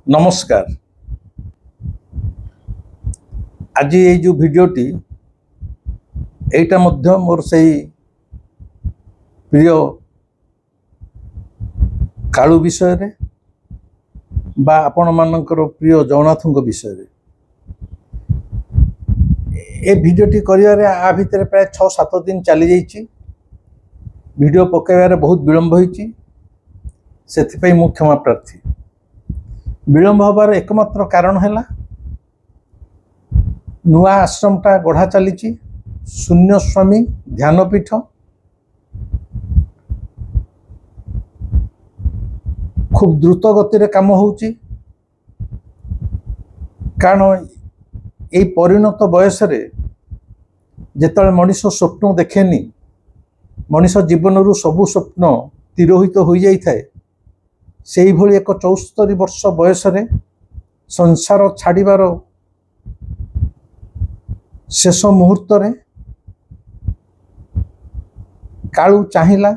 नमस्कार। आज ये जो भिडियोटी एटा मध्य मोर से प्रिय कालू विषय रे बा आपण मानकर प्रिय जगन्नाथ विषय रे ए भिडियोटी करियारे आ भितर प्राय 6-7 दिन चली जाइए। भिडियो पकेबार बहुत विलंब होइछि, सेथिपई मु क्षमा प्रार्थी। विलंब हबार एकमात्र कारण है नुआ आश्रमटा गढ़ा चली शून्य स्वामी ध्यानपीठ। खूब द्रुत गति काम होउछि, कारण ये परिणत बयस रे जेतले मनीष स्वप्न देखेनी, मनीष जीवन रु सबु स्वप्न तिरोहित हो जाई थाए। से भली एक 74 वर्ष बयस रे संसार छाड़ीबार शेष मुहूर्त रे कालू चाहिला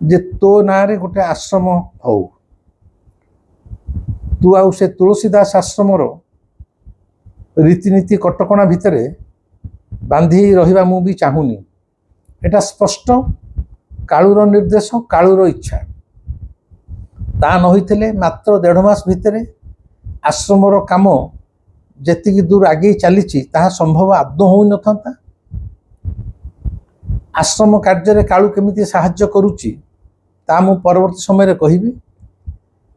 जे तो ना रे गोटे आश्रम हो, तू आउ से तुलसीदास आश्रम रीतिनीति कटकणा भितर बांधी रहिबा मु भी चाहूनी। एटा स्पष्ट कालूर निर्देश, कालूर इच्छा। ता न होइथिले मात्र 1.5 मास भितर आश्रमर काम जेतिकी दूर आगे चली ताहा संभव आदौ हो नथंता। आश्रम कार्य कालू केमिति साहाय्य करूची ता मु परवर्ती समय कहिबी।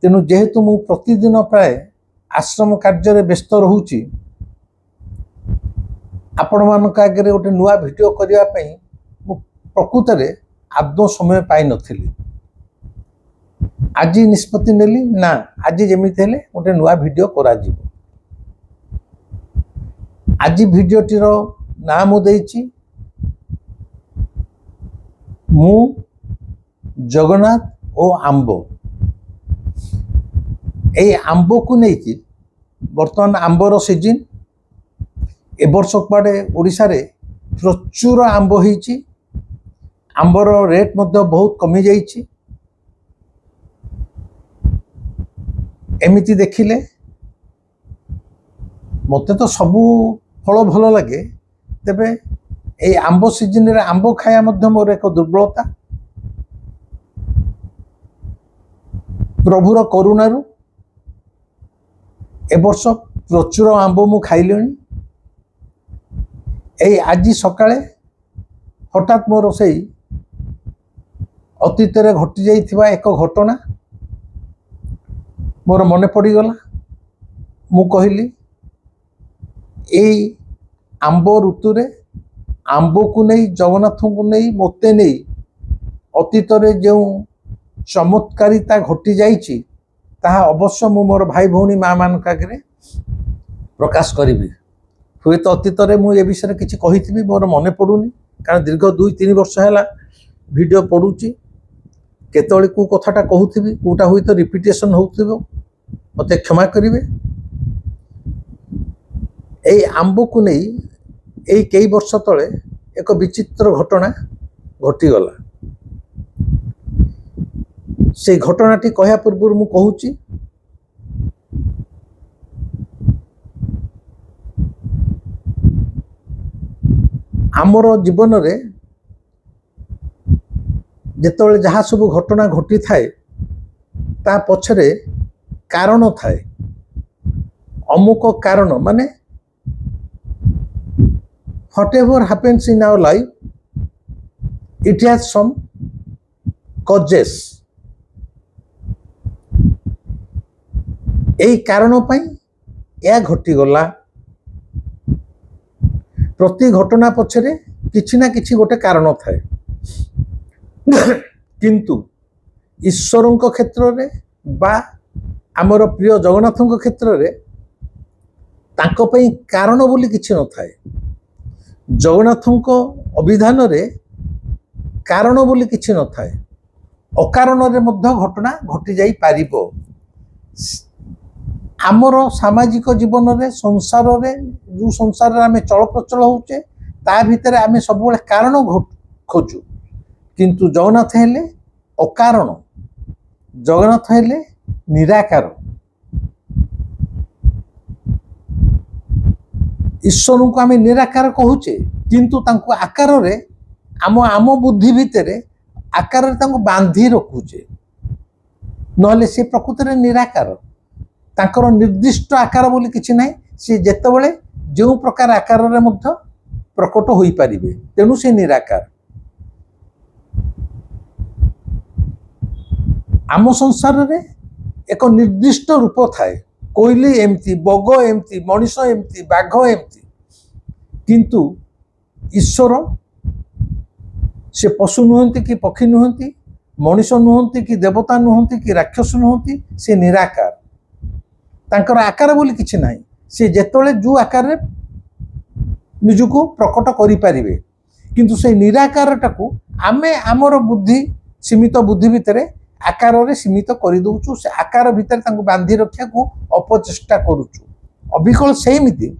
तेणु जेहेतु मु प्रतिदिन प्राय आश्रम कार्य व्यस्त रहूची, आपण मानक आगे गोटे नुआ भिडियो करिया पई मु प्रकृत रे आदौ समय पाई नथिली। आज निष्पत्ति नेली ना आज जेमिति हेले गोटे नुआ भिडियो करा जिवो। आज भिडियोटीर नाम देइछि मु जगन्नाथ ओ आंबो। ए आंबो को नहीं बर्तमान आंबर सीजन। ए वर्ष कुआडे ओडिशा रे प्रचुर आंब होइछि। आंबर रेट मध्य बहुत कमी जाइछि। एमिति देखिले मते तो सबू फल भल लगे, तेबे ए आंब सीजन रे आंब खाया मध्य मोर एक दुर्बलता। प्रभुर करुणारू ए वर्ष प्रचुर आंब मु खाइलेनी। ए आज सकाळे हठात मोर से अतीत रे घटी जाइथिबा एक घटना मोर मने पड़ीगला। मु कहली ए आंब ऋतु रे आंब को नहीं, जगन्नाथ को नहीं, मते नहीं अतीत रे जो चमत्कारिता घटी जाइछि ताहा अवश्य मु मोर भाई भौणी माँ मान आगे प्रकाश करी। हुए तो अतीत रे मु ए विषय किछि कहिथिबी, मोर मने पड़ुनी, कारण दीर्घ 2-3 वर्ष हैला वीडियो पड़ुची। केतळे को कथाटा कहूथिबी, कोटा हुई तो रिपीटेशन होउथिबो, मते क्षमा करिवे। ए आंब को नहीं ए कई वर्ष तले एक विचित्र घटना घटीगला। से घटनाटी कहया पूर्व मु कहूची आमर जीवन रे जेतବେଳେ जहाँ सब घटना घटी थाए ता पछरे कारण थाए। अमुक कारण माने whatever happens in our life, it has some causes। एई कारण पई या घटी गला। प्रति घटना पछरे किछि ना किछि गोटे कारण थाए, किंतु ईश्वरों क्षेत्र रे बा आमर प्रिय जगन्नाथों क्षेत्र रे तांको पई कारण बोली किछि न थाए। जगन्नाथों अभिधान रे कारण बोली किछि न थाए। अकारण रे मध्य घटना घटी जाई पारिबो। आमर सामाजिक जीवन रे संसार रे जो संसार रे आमे चल प्रचल होचे ता भितर आमे सब बेले कारण खोजु, किंतु जगन्नाथ हेले अकारण। जगन्नाथ हेले निराकार। ईश्वर को आम निराकार कहूचे किंतु तांको आकार रे आम आम बुद्धि भितर आकार रे तांको बांधी रखुचे, नहले से प्रकृत रे निराकार। तांकर निर्दिष्ट आकार बोली किछि नाही, से जेतेबेले जो प्रकार आकार रे मध्य प्रकट होई परिबे, तेणु से निराकार। आम संसार रे एक निर्दिष्ट रूप थाए, कोइली एमती, बग एमती, मनीष एमती, बाघ एमती, किंतु ईश्वर से पशु नुहंती कि पक्षी नुहंती, मनीष नुहंती कि देवता नुहंती कि राक्षस नुहंती, से निराकार। तांकर आकार बोली किछि नाही, से जेतोले जो आकार रे निजुको प्रकट करि पारिबे, किंतु से निराकार टाकू आमे आमर बुद्धि सीमित बुद्धि भितरे आकार रे सीमित करि दउचु, से आकार भितर तांको बांधी रखिया को अपचेष्टा करूचु। अबिकल सेमिति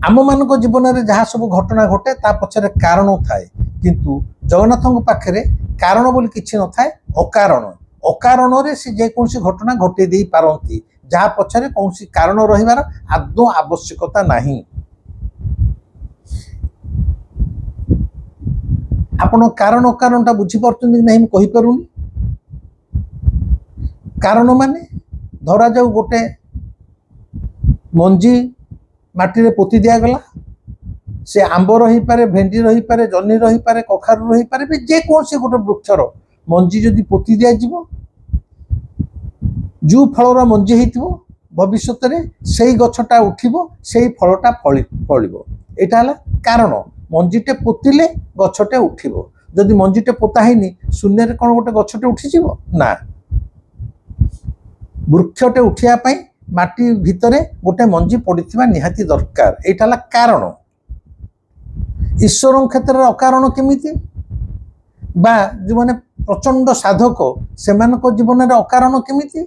आम मानक जीवन रे जहाँ सब घटना घटे ता पछरे कारण थाए, किंतु जगन्नाथ पाखरे कारण बोली किछि न थाए, अकारण। अकारण रे से जे कोनसी घटना घटे देई पारंती, जहाँ पछरे कोनसी कारण रहिबार आदौ आवश्यकता नाही। आपण कारण अकारणटा बुझी पारछन कि नहीं कहि पारुनी। कारण माने धरा जाऊ गोटे मंजी माटी रे पोती दिया गला, से आंब रही पारे, भेंडी रही पारे, जन्नी रही पारे, कखारू रही पारे, जे कौन से गोटे वृक्षर मंजी जदि पोती दिया जीवो, जो फलर मंजी हेतिबो भविष्यत रे सेई गछटा उठिबो, सेई फलटा फलिबो। एटा हला कारण। मंजीटे पोतिले गछटे उठिबो, जदि मंजीटे पोता हैनी शून्य रे कोन गोटे गछटे उठी जीवो ना। वृक्षटे उठिया पई माटी भितरे गोटे मंजी पड़िथिबा निहाती दरकार। एटा हला कारण। ईश्वर क्षेत्र में अकारण केमिति, बा जो माने प्रचंड साधक सेमानक जीवन में अकारण केमिति,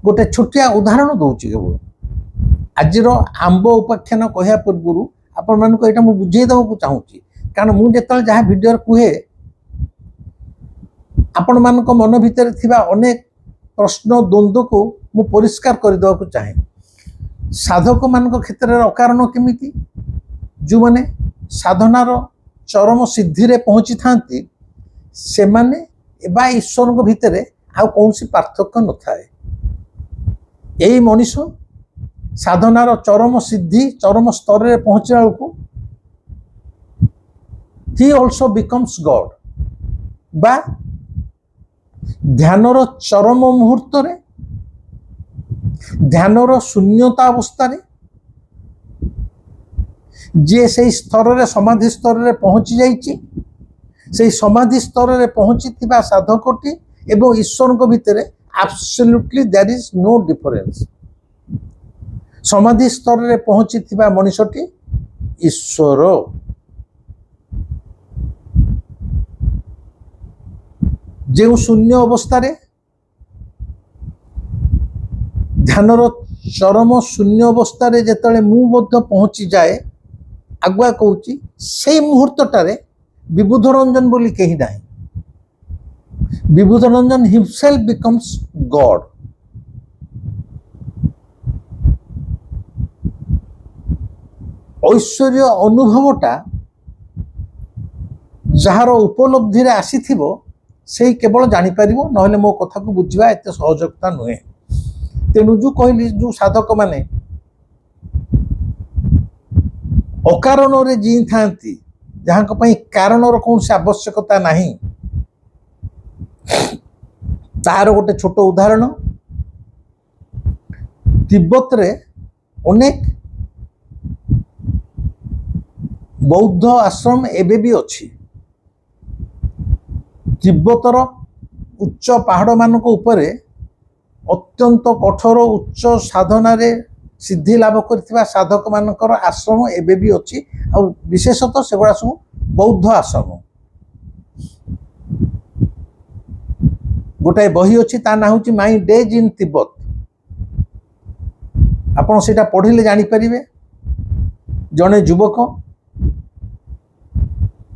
गोटे छोटिया उदाहरण दूची केवल। आजिर आंब उपाख्यान कहया पूर्व आपण मानको एटा मु बुझेई देबो चाहूची, कारण मु जेतल जहाँ वीडियो कहे आपण मानक मन भितर थिबा अनेक प्रश्न द्वंद्व को मु परिष्कार कर देबो चाहे। साधक मानक क्षेत्र में अकारण केमिति, जो माने साधनार चरम सिद्धि रे पहुंची थांती, से माने एबा ईश्वर को भितरे आ कौनसी पार्थक्य न थाए। यही मनीष साधनार चरम सिद्धि चरम स्तर रे पहुंचला बेलकू ही ऑल्सो बिकम्स गॉड, बा ध्यानर चरम मुहूर्त रे, ध्यानर शून्यता अवस्था रे जे से स्तर रे समाधि स्तर रे पहुंची जाइछि, से समाधि स्तर रे पहुंची थिबा साधकटी एवं ईश्वर को भितरे absolutely there is no difference. समाधि स्तर रे पहुंची थिबा मनुष्यटी ईश्वर। जे शून्य अवस्था रे ध्यानर चरम शून्य अवस्था रे जेतले मु मध्य पहुंची जाए, आगुआ कहूची से मुहूर्तटारे विबुध रंजन बोली कहीं ना, विबुध रंजन हिमसेल्फ बिकम्स गॉड। ऐश्वर्य अनुभवटा जार उपलब्धि रे आसीथिबो से केवल जानी परिबो, नहले मो कथा को बुझिबा एते सहजता नुहे। तेणु जो कहली जो साधक माने अकारण रे जी थांती, जहाँ कारण कौन से आवश्यकता नहीं, तार गोटे छोट उदाहरण तिब्बत रे अनेक बौद्ध आश्रम एबे भी अच्छी। तिब्बतर उच्च पहाड़ मानक उपरे अत्यंत कठोर उच्च साधना रे सिद्धि लाभ करथिबा साधक मानकर आश्रम एबे भी अच्छी। आ विशेषतः सेगुड़ा सब बौद्ध आश्रम। गोटाए बही अच्छी ता ना हूँ माई डेज इन तिब्बत। आपन सेटा पढ़िले जानी परिबे जने युवक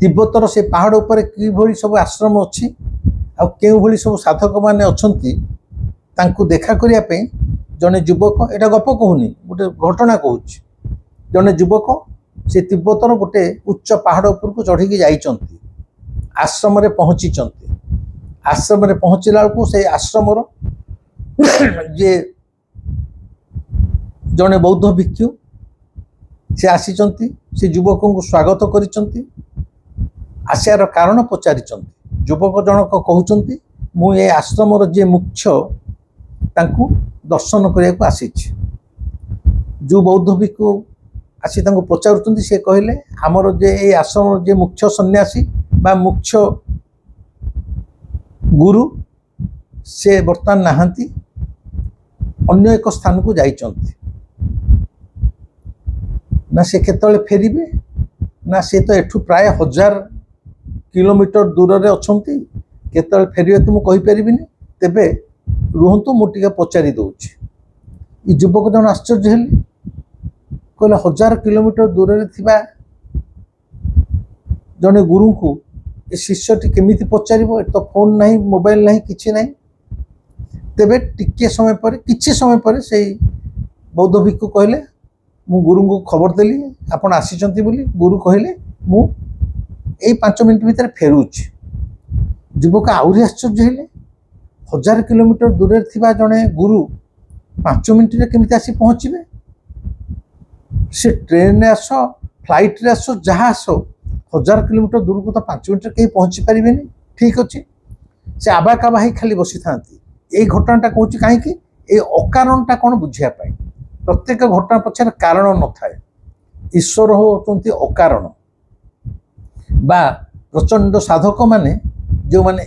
तिब्बतर से पहाड़ ऊपर कि भली सब आश्रम अच्छी ଆଉ କେଉଁଭଳି ସବୁ ସାଧକମାନେ ଅଛନ୍ତି ତାଙ୍କୁ ଦେଖା କରିବା ପାଇଁ ଜଣେ ଯୁବକ, ଏଇଟା ଗପ କହୁନି, ଗୋଟେ ଘଟଣା କହୁଛି। ଜଣେ ଯୁବକ ସେ ତିବ୍ବତର ଗୋଟେ ଉଚ୍ଚ ପାହାଡ଼ ଉପରକୁ ଚଢ଼ିକି ଯାଇଛନ୍ତି, ଆଶ୍ରମରେ ପହଞ୍ଚିଛନ୍ତି। ଆଶ୍ରମରେ ପହଞ୍ଚିଲା ବେଳକୁ ସେଇ ଆଶ୍ରମର ଯିଏ ଜଣେ ବୌଦ୍ଧ ଭିକ୍ଷୁ ସେ ଆସିଛନ୍ତି, ସେ ଯୁବକଙ୍କୁ ସ୍ୱାଗତ କରିଛନ୍ତି, ଆସିବାର କାରଣ ପଚାରିଛନ୍ତି। ଯୁବକ ଜଣକ କହୁଛନ୍ତି, ମୁଁ ଏ ଆଶ୍ରମର ଯିଏ ମୁଖ୍ୟ ତାଙ୍କୁ ଦର୍ଶନ କରିବାକୁ ଆସିଛି। ଯେଉଁ ବୌଦ୍ଧ ଭିକ୍ଷୁ ଆସି ତାଙ୍କୁ ପଚାରୁଛନ୍ତି, ସେ କହିଲେ ଆମର ଯେ ଏଇ ଆଶ୍ରମର ଯିଏ ମୁଖ୍ୟ ସନ୍ନ୍ୟାସୀ ବା ମୁଖ୍ୟ ଗୁରୁ ସେ ବର୍ତ୍ତମାନ ନାହାନ୍ତି, ଅନ୍ୟ ଏକ ସ୍ଥାନକୁ ଯାଇଛନ୍ତି। ନା ସେ କେତେବେଳେ ଫେରିବେ, ନା ସେ ତ ଏଠୁ ପ୍ରାୟ 1000 କିଲୋମିଟର ଦୂରରେ ଅଛନ୍ତି, କେତେବେଳେ ଫେରିବେ ତ ମୁଁ କହିପାରିବିନି, ତେବେ ରୁହନ୍ତୁ ମୁଁ ଟିକେ ପଚାରି ଦେଉଛି। ଏ ଯୁବକ ଜଣ ଆଶ୍ଚର୍ଯ୍ୟ ହେଲେ, କହିଲେ 1000 କିଲୋମିଟର ଦୂରରେ ଥିବା ଜଣେ ଗୁରୁଙ୍କୁ ଏ ଶିଷ୍ୟଟି କେମିତି ପଚାରିବ? ଏ ତ ଫୋନ୍ ନାହିଁ, ମୋବାଇଲ ନାହିଁ, କିଛି ନାହିଁ। ତେବେ ଟିକେ ସମୟ ପରେ, କିଛି ସମୟ ପରେ ସେଇ ବୌଦ୍ଧ ଭିକ୍ଷୁ କହିଲେ, ମୁଁ ଗୁରୁଙ୍କୁ ଖବର ଦେଲି ଆପଣ ଆସିଛନ୍ତି ବୋଲି। ଗୁରୁ କହିଲେ ମୁଁ ଏଇ 5 ମିନିଟ୍ ଭିତରେ ଫେରୁଛି। ଯୁବକ ଆହୁରି ଆଶ୍ଚର୍ଯ୍ୟ ହେଲେ, 1000 କିଲୋମିଟର ଦୂରରେ ଥିବା ଜଣେ ଗୁରୁ 5 ମିନିଟ୍ରେ କେମିତି ଆସି ପହଞ୍ଚିବେ? ସେ ଟ୍ରେନରେ ଆସ, ଫ୍ଲାଇଟ୍ରେ ଆସ, ଯାହା ଆସ, 1000 କିଲୋମିଟର ଦୂରକୁ ତ 5 ମିନିଟ୍ରେ କେହି ପହଞ୍ଚି ପାରିବେନି। ଠିକ୍ ଅଛି, ସେ ଆବାକାବା ହେଇ ଖାଲି ବସିଥାନ୍ତି। ଏଇ ଘଟଣାଟା କହୁଛି କାହିଁକି? ଏଇ ଅକାରଣଟା କ'ଣ ବୁଝିବା ପାଇଁ। ପ୍ରତ୍ୟେକ ଘଟଣା ପଛରେ କାରଣ ନଥାଏ। ଈଶ୍ୱର ହେଉଛନ୍ତି ଅକାରଣ। ବା ପ୍ରଚଣ୍ଡ ସାଧକମାନେ ଯେଉଁମାନେ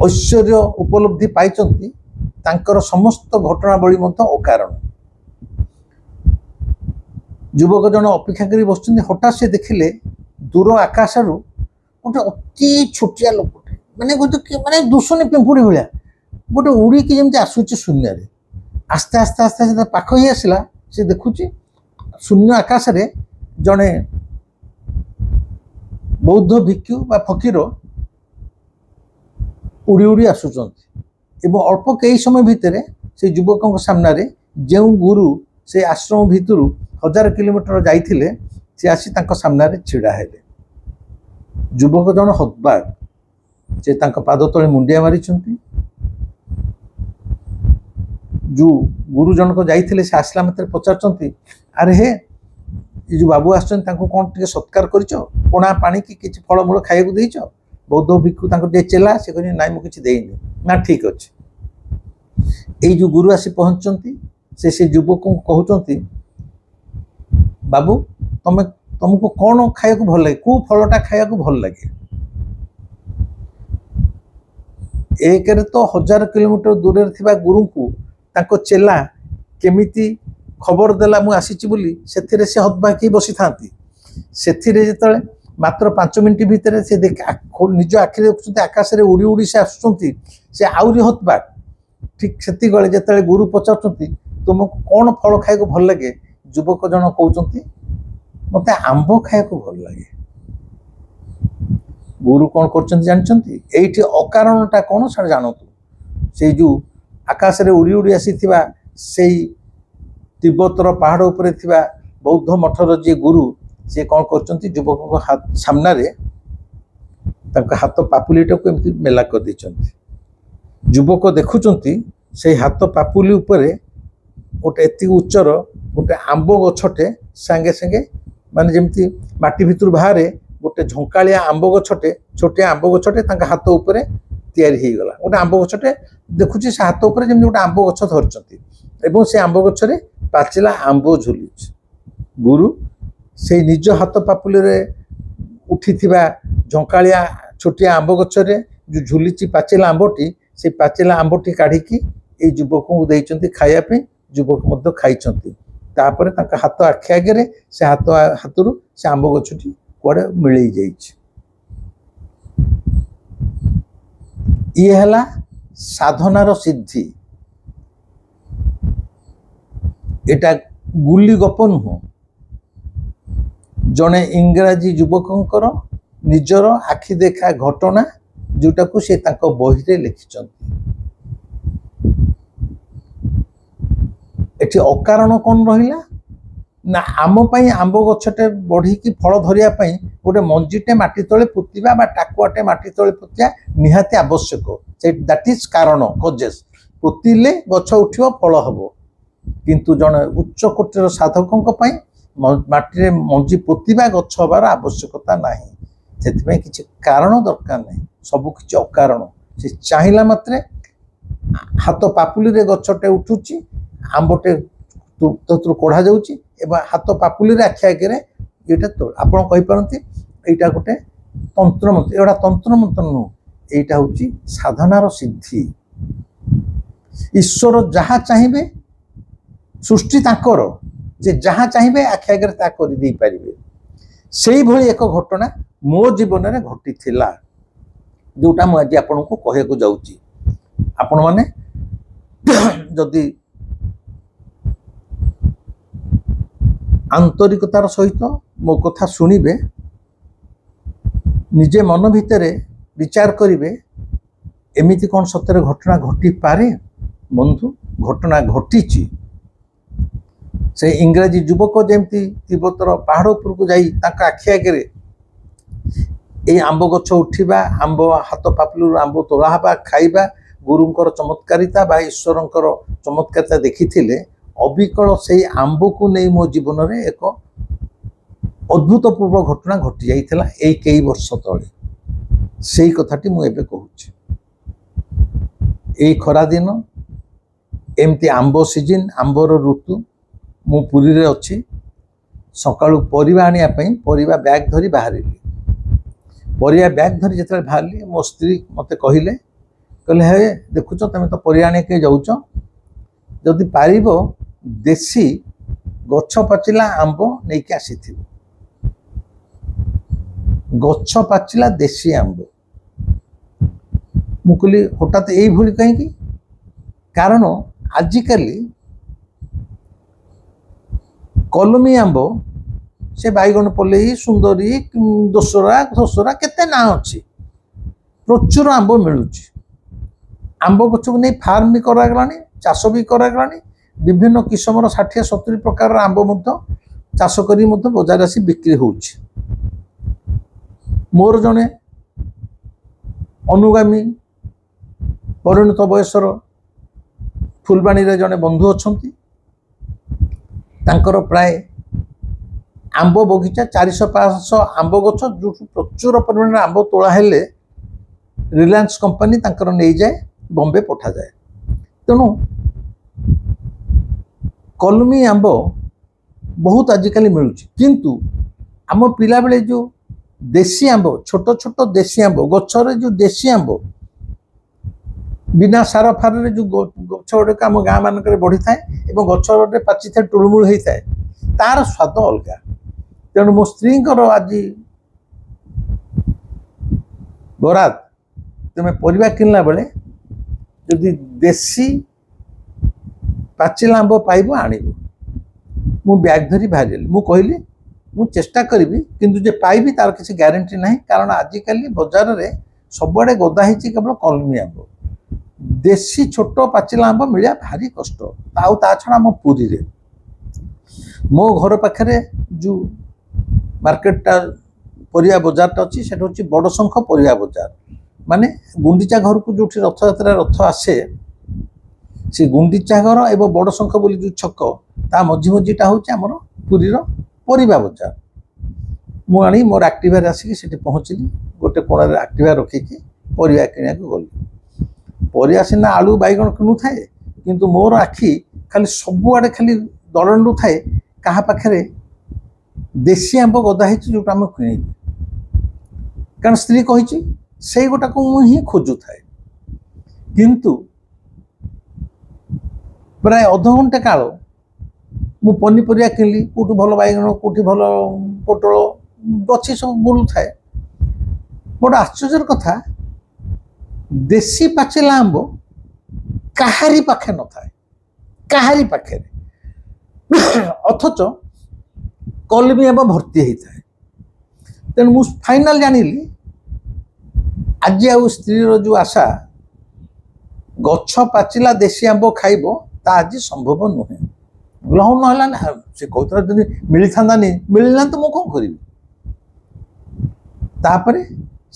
ଐଶ୍ୱର୍ଯ୍ୟ ଉପଲବ୍ଧି ପାଇଛନ୍ତି, ତାଙ୍କର ସମସ୍ତ ଘଟଣାବଳୀ ମଧ୍ୟ ଅକାରଣ। ଯୁବକ ଜଣ ଅପେକ୍ଷା କରି ବସୁଛନ୍ତି, ହଠାତ୍ ସେ ଦେଖିଲେ ଦୂର ଆକାଶରୁ ଗୋଟେ ଅତି ଛୋଟିଆ ଲୋକଟେ, ମାନେ ଦୁଷୁନି ପିମ୍ପୁଡ଼ି ଭଳିଆ ଗୋଟେ ଉଡ଼ିକି ଯେମିତି ଆସୁଛି ଶୂନ୍ୟରେ। ଆସ୍ତେ ଆସ୍ତେ ଆସ୍ତେ ଆସ୍ତେ ପାଖ ହେଇ ଆସିଲା, ସେ ଦେଖୁଛି ଶୂନ୍ୟ ଆକାଶରେ ଜଣେ ବୌଦ୍ଧ ଭିକ୍ଷୁ ବା ଫକୀର ଉଡ଼ି ଉଡ଼ି ଆସୁଛନ୍ତି। ଏବଂ ଅଳ୍ପ କେଇ ସମୟ ଭିତରେ ସେ ଯୁବକଙ୍କ ସାମ୍ନାରେ ଯେଉଁ ଗୁରୁ ସେ ଆଶ୍ରମ ଭିତରୁ 1000 କିଲୋମିଟର ଯାଇଥିଲେ, ସେ ଆସି ତାଙ୍କ ସାମ୍ନାରେ ଛିଡ଼ା ହେଲେ। ଯୁବକ ଜଣ ହତବାକ୍, ସେ ତାଙ୍କ ପାଦ ତଳେ ମୁଣ୍ଡିଆ ମାରିଛନ୍ତି। ଯେଉଁ ଗୁରୁ ଜଣକ ଯାଇଥିଲେ ସେ ଆସିଲା ମାତ୍ରେ ପଚାରୁଛନ୍ତି, ଆରେ ହେ, ଏ ଯେଉଁ ବାବୁ ଆସିଛନ୍ତି ତାଙ୍କୁ କ'ଣ ଟିକେ ସତ୍କାର କରିଛ? ପଣା ପାଣି କି କିଛି ଫଳମୂଳ ଖାଇବାକୁ ଦେଇଛ? ବୌଦ୍ଧ ଭିକ୍ଷୁ ତାଙ୍କର ଟିକେ ଚେଲା, ସେ କହିଲେ ନାଇଁ ମୁଁ କିଛି ଦେଇନି। ନା ଠିକ୍ ଅଛି। ଏଇ ଯେଉଁ ଗୁରୁ ଆସି ପହଞ୍ଚିଛନ୍ତି, ସେ ଯୁବକଙ୍କୁ କହୁଛନ୍ତି, ବାବୁ ତମକୁ କ'ଣ ଖାଇବାକୁ ଭଲ ଲାଗେ? କେଉଁ ଫଳଟା ଖାଇବାକୁ ଭଲ ଲାଗେ? ଏକରେ ତ 1000 କିଲୋମିଟର ଦୂରରେ ଥିବା ଗୁରୁଙ୍କୁ ତାଙ୍କ ଚେଲା କେମିତି ଖବର ଦେଲା ମୁଁ ଆସିଛି ବୋଲି, ସେଥିରେ ସେ ହତବାକ୍ ହେଇ ବସିଥାନ୍ତି। ସେଥିରେ ଯେତେବେଳେ ମାତ୍ର 5 ମିନିଟ୍ ଭିତରେ ସେ ନିଜ ଆଖିରେ ଦେଖୁଛନ୍ତି ଆକାଶରେ ଉଡ଼ି ଉଡ଼ି ସେ ଆସୁଛନ୍ତି, ସେ ଆହୁରି ହତବାକ୍। ଠିକ୍ ସେତିକିବେଳେ ଯେତେବେଳେ ଗୁରୁ ପଚାରୁଛନ୍ତି ତୁମକୁ କ'ଣ ଫଳ ଖାଇବାକୁ ଭଲ ଲାଗେ, ଯୁବକ ଜଣ କହୁଛନ୍ତି ମୋତେ ଆମ୍ବ ଖାଇବାକୁ ଭଲ ଲାଗେ। ଗୁରୁ କ'ଣ କରୁଛନ୍ତି ଜାଣିଛନ୍ତି? ଏଇଠି ଅକାରଣଟା କ'ଣ ସେଟା ଜାଣନ୍ତୁ। ସେଇ ଯେଉଁ ଆକାଶରେ ଉଡ଼ି ଉଡ଼ି ଆସିଥିବା ସେଇ ତିବ୍ବତର ପାହାଡ଼ ଉପରେ ଥିବା ବୌଦ୍ଧ ମଠର ଯିଏ ଗୁରୁ, ସେ କ'ଣ କରୁଛନ୍ତି, ଯୁବକଙ୍କ ସାମ୍ନାରେ ତାଙ୍କ ହାତ ପାପୁଲିଟାକୁ ଏମିତି ମେଲା କରିଦେଇଛନ୍ତି। ଯୁବକ ଦେଖୁଛନ୍ତି ସେଇ ହାତ ପାପୁଲି ଉପରେ ଗୋଟେ ଏତିକି ଉଚ୍ଚର ଗୋଟେ ଆମ୍ବ ଗଛଟେ ସାଙ୍ଗେ ସାଙ୍ଗେ, ମାନେ ଯେମିତି ମାଟି ଭିତରୁ ବାହାରେ ଗୋଟେ ଝଙ୍କାଳିଆ ଆମ୍ବ ଗଛଟେ, ଛୋଟିଆ ଆମ୍ବ ଗଛଟେ ତାଙ୍କ ହାତ ଉପରେ ତିଆରି ହେଇଗଲା। ଗୋଟେ ଆମ୍ବ ଗଛଟେ ଦେଖୁଛି, ସେ ହାତ ଉପରେ ଯେମିତି ଗୋଟେ ଆମ୍ବ ଗଛ ଧରିଛନ୍ତି ଏବଂ ସେ ଆମ୍ବ ଗଛରେ ପାଚିଲା ଆମ୍ବ ଝୁଲୁଛି। ଗୁରୁ ସେଇ ନିଜ ହାତ ପାପୁଲିରେ ଉଠିଥିବା ଝଙ୍କାଳିଆ ଛୋଟିଆ ଆମ୍ବ ଗଛରେ ଯେଉଁ ଝୁଲିଛି ପାଚିଲା ଆମ୍ବଟି, ସେଇ ପାଚିଲା ଆମ୍ବଟି କାଢ଼ିକି ଏଇ ଯୁବକଙ୍କୁ ଦେଇଛନ୍ତି ଖାଇବା ପାଇଁ। ଯୁବକ ମଧ୍ୟ ଖାଇଛନ୍ତି। ତାପରେ ତାଙ୍କ ହାତ ଆଖି ଆଗରେ ସେ ହାତରୁ ସେ ଆମ୍ବ ଗଛଟି କୁଆଡ଼େ ମିଳେଇ ଯାଇଛି। ଇଏ ହେଲା ସାଧନାର ସିଦ୍ଧି। এটা ଗୁଲି ଗପ ନୁହଁ। ଜଣେ ଇଂରାଜୀ ଯୁବକଙ୍କର ନିଜର ଆଖି ଦେଖା ଘଟଣା जोटाको से तांको बहिरे लिखिचंती। एठी अकारण कौन रहिला ना आम पई आंब गछटे बढ़ी की फल धरिया पई गोटे मंजीटे माटी तले पुतिबा बा टाकुआटे माटी तले पुतिया निहाती आवश्यक। से दैट इज कारण कजेस पुतिले गछ उठियो फल हबो, किंतु जने उच्च कोटीर साधकंक पई माटी मंजी पुतिबा गछ हबार आवश्यकता नाही। सेथिपई किछि कारण दरकार नाही, सब किछि अकारण। से चाहिला मात्रे हाथ पापुली रे गछटे उठुची, आंबटे तोत्र कोढ़ा जाउची एबा हाथ पापुली रे आखि आगे रे एटा तो आपण कहि परंती एटा गोटे तंत्र मंत्र। एटा तंत्र मंत्र नु, एटा होची साधनार सिद्धि। ईश्वर जहाँ चाहिए सृष्टि ताकर, जे जहाँ चाहिए आखि आगे ता कर दे पारिबे। सेही भली एक घटना मो जीवन में घटी थिला, जोटा मु आज आपन को कहे को जाउची। आपण माने जदि आंतरिकतार सहित मो कथा शुणिबे, निजे मन भितर विचार करिवे, एमिति कौन सत्य घटना घटी पारे। बंधु घटना घटी। से इंग्राजी युवक जमती तिब्बतर पहाड़ उपर को जाई ताका आखि आगे ए आंब गछ उठिबा, आंब हाथ पापलू आंब तोला हबा, खाइबा, गुरुंकर चमत्कारिता बा ईश्वरंकर चमत्कारिता देखिथिले। अबिकल से आंब को नहीं मो जीवन में एक अद्भुतपूर्व घटना घटी जाइथिला एई कई वर्ष तले। सेई कथाटी मु एबे कहूची। एई खरा दिन एमती आंब सीजन, आंबर ऋतु, मु पुरी रे अछि। सकाळु परिबा आनिया पई परिबा बैग धरी बाहरिली। परिबा बैग धरी जेतले बाहरली, मो स्त्री मते कहिले हे देखुछ तमे तो परिबा आनिया के जाउछ, जदि पारिबो देशी गछ पाचिला आंब नहीं के आसीथिबो। गछ पाचिला देशी आंब। मु कहली हठात एई भली कहीं, कारण आजिकाली कलमी आंब से बैगन पल्लई, सुंदरी, दोसरा दोसरा केते ना अछि, प्रचुर आंब मिलुची। आंब गछ को नहीं फार्म भी करागलानी, चाष भी करागलानी। विभिन्न किस्मर 60-70 प्रकार आंब मध्य चाष करी मध्य बजार आसी बिक्री होउची। मोर जने अनुगामी परिणत बयसर फुलबाणी रे जने बंधु अछंती, तांकर प्राय आंब बगीचा 400-500 आंब गछ, जो प्रचुर परिमाण आंब तोला हेले रिलायंस कंपनी तांकर नहीं जाए, बॉम्बे पठा जाए। तेणु कलमी आंब बहुत आजिकल मिलुची, किंतु आम पिला बेले जो देशी आंब, छोट छोट देशी आंब गछरे जो देशी आंब बिना सार फार रे जो गछ गुड़िक आम गाँ मानक बढ़ी थाए एवं गछ पाची थाए टुलमुल होता है, तार स्वाद अलग। तेणु मो स्त्री आज बरात तुम परिवा किनला बेले जदि देशी पाचिला आंब पाइब आनिब। मु बैग धरी बाहरी मु कहली मु चेष्टा करी, किंतु जे पाइबी तार किसी ग्यारंटी नहीं, कारण आजिकल बजार रे सबुआडे गदा होती केवल कलमी आंब। देशी छोट पाचिला आंब मिलिया भारी कष्ट। ता छड़ा मो पुरी रे मो घर पाखे जो मार्केटा परिया बजारटा अच्छी से हूँ बड़शंख परिया बजार। माने गुंडीचा घर को जो रथ यात्रा रथ आसे, से गुंडीचा घर एवं बड़शंख बोली जो छक ता मझी मझीटा हूँ आमर पुरीर परिबा बजार। मु आनी मोर एक्टिवा आसिक पहुँचली, गोटे कोण एक्टिवा रखिकी परिया किणा गली। परिया सीना आलू बैगण किणु थाए, किंतु मोर आखि खाली सबुआडे खाली दलंडु थाए कहा पाखे देशी आंब गदा होती जो आम कि, कारण स्त्री कही से गोटा को मुझे खोजु थाए। किंतु प्राय अध घंटे काल मु पनीपरिया किनली, कौटू भल बैगण कौटी भल पोटल गछि सब बुलू थाए। बड़ आश्चर्य कथा, देशी पाचिला आंब काहारी पाखे न थाए, काहारी पाखे अथच कलमी आंब भर्ती होता है। तेणु मु फाइनाल जानिली ଆଜି ଆଉ ସ୍ତ୍ରୀର ଯୋଉ ଆଶା ଗଛ ପାଚିଲା ଦେଶୀ ଆମ୍ବ ଖାଇବ ତା ଆଜି ସମ୍ଭବ ନୁହେଁ। ଗ୍ରହଣ ହେଲା ନା, ସେ କହୁଥିଲା ଯଦି ମିଳିଥାନ୍ତାନି, ମିଳିଲା ତ ମୁଁ କଣ କରିବି। ତାପରେ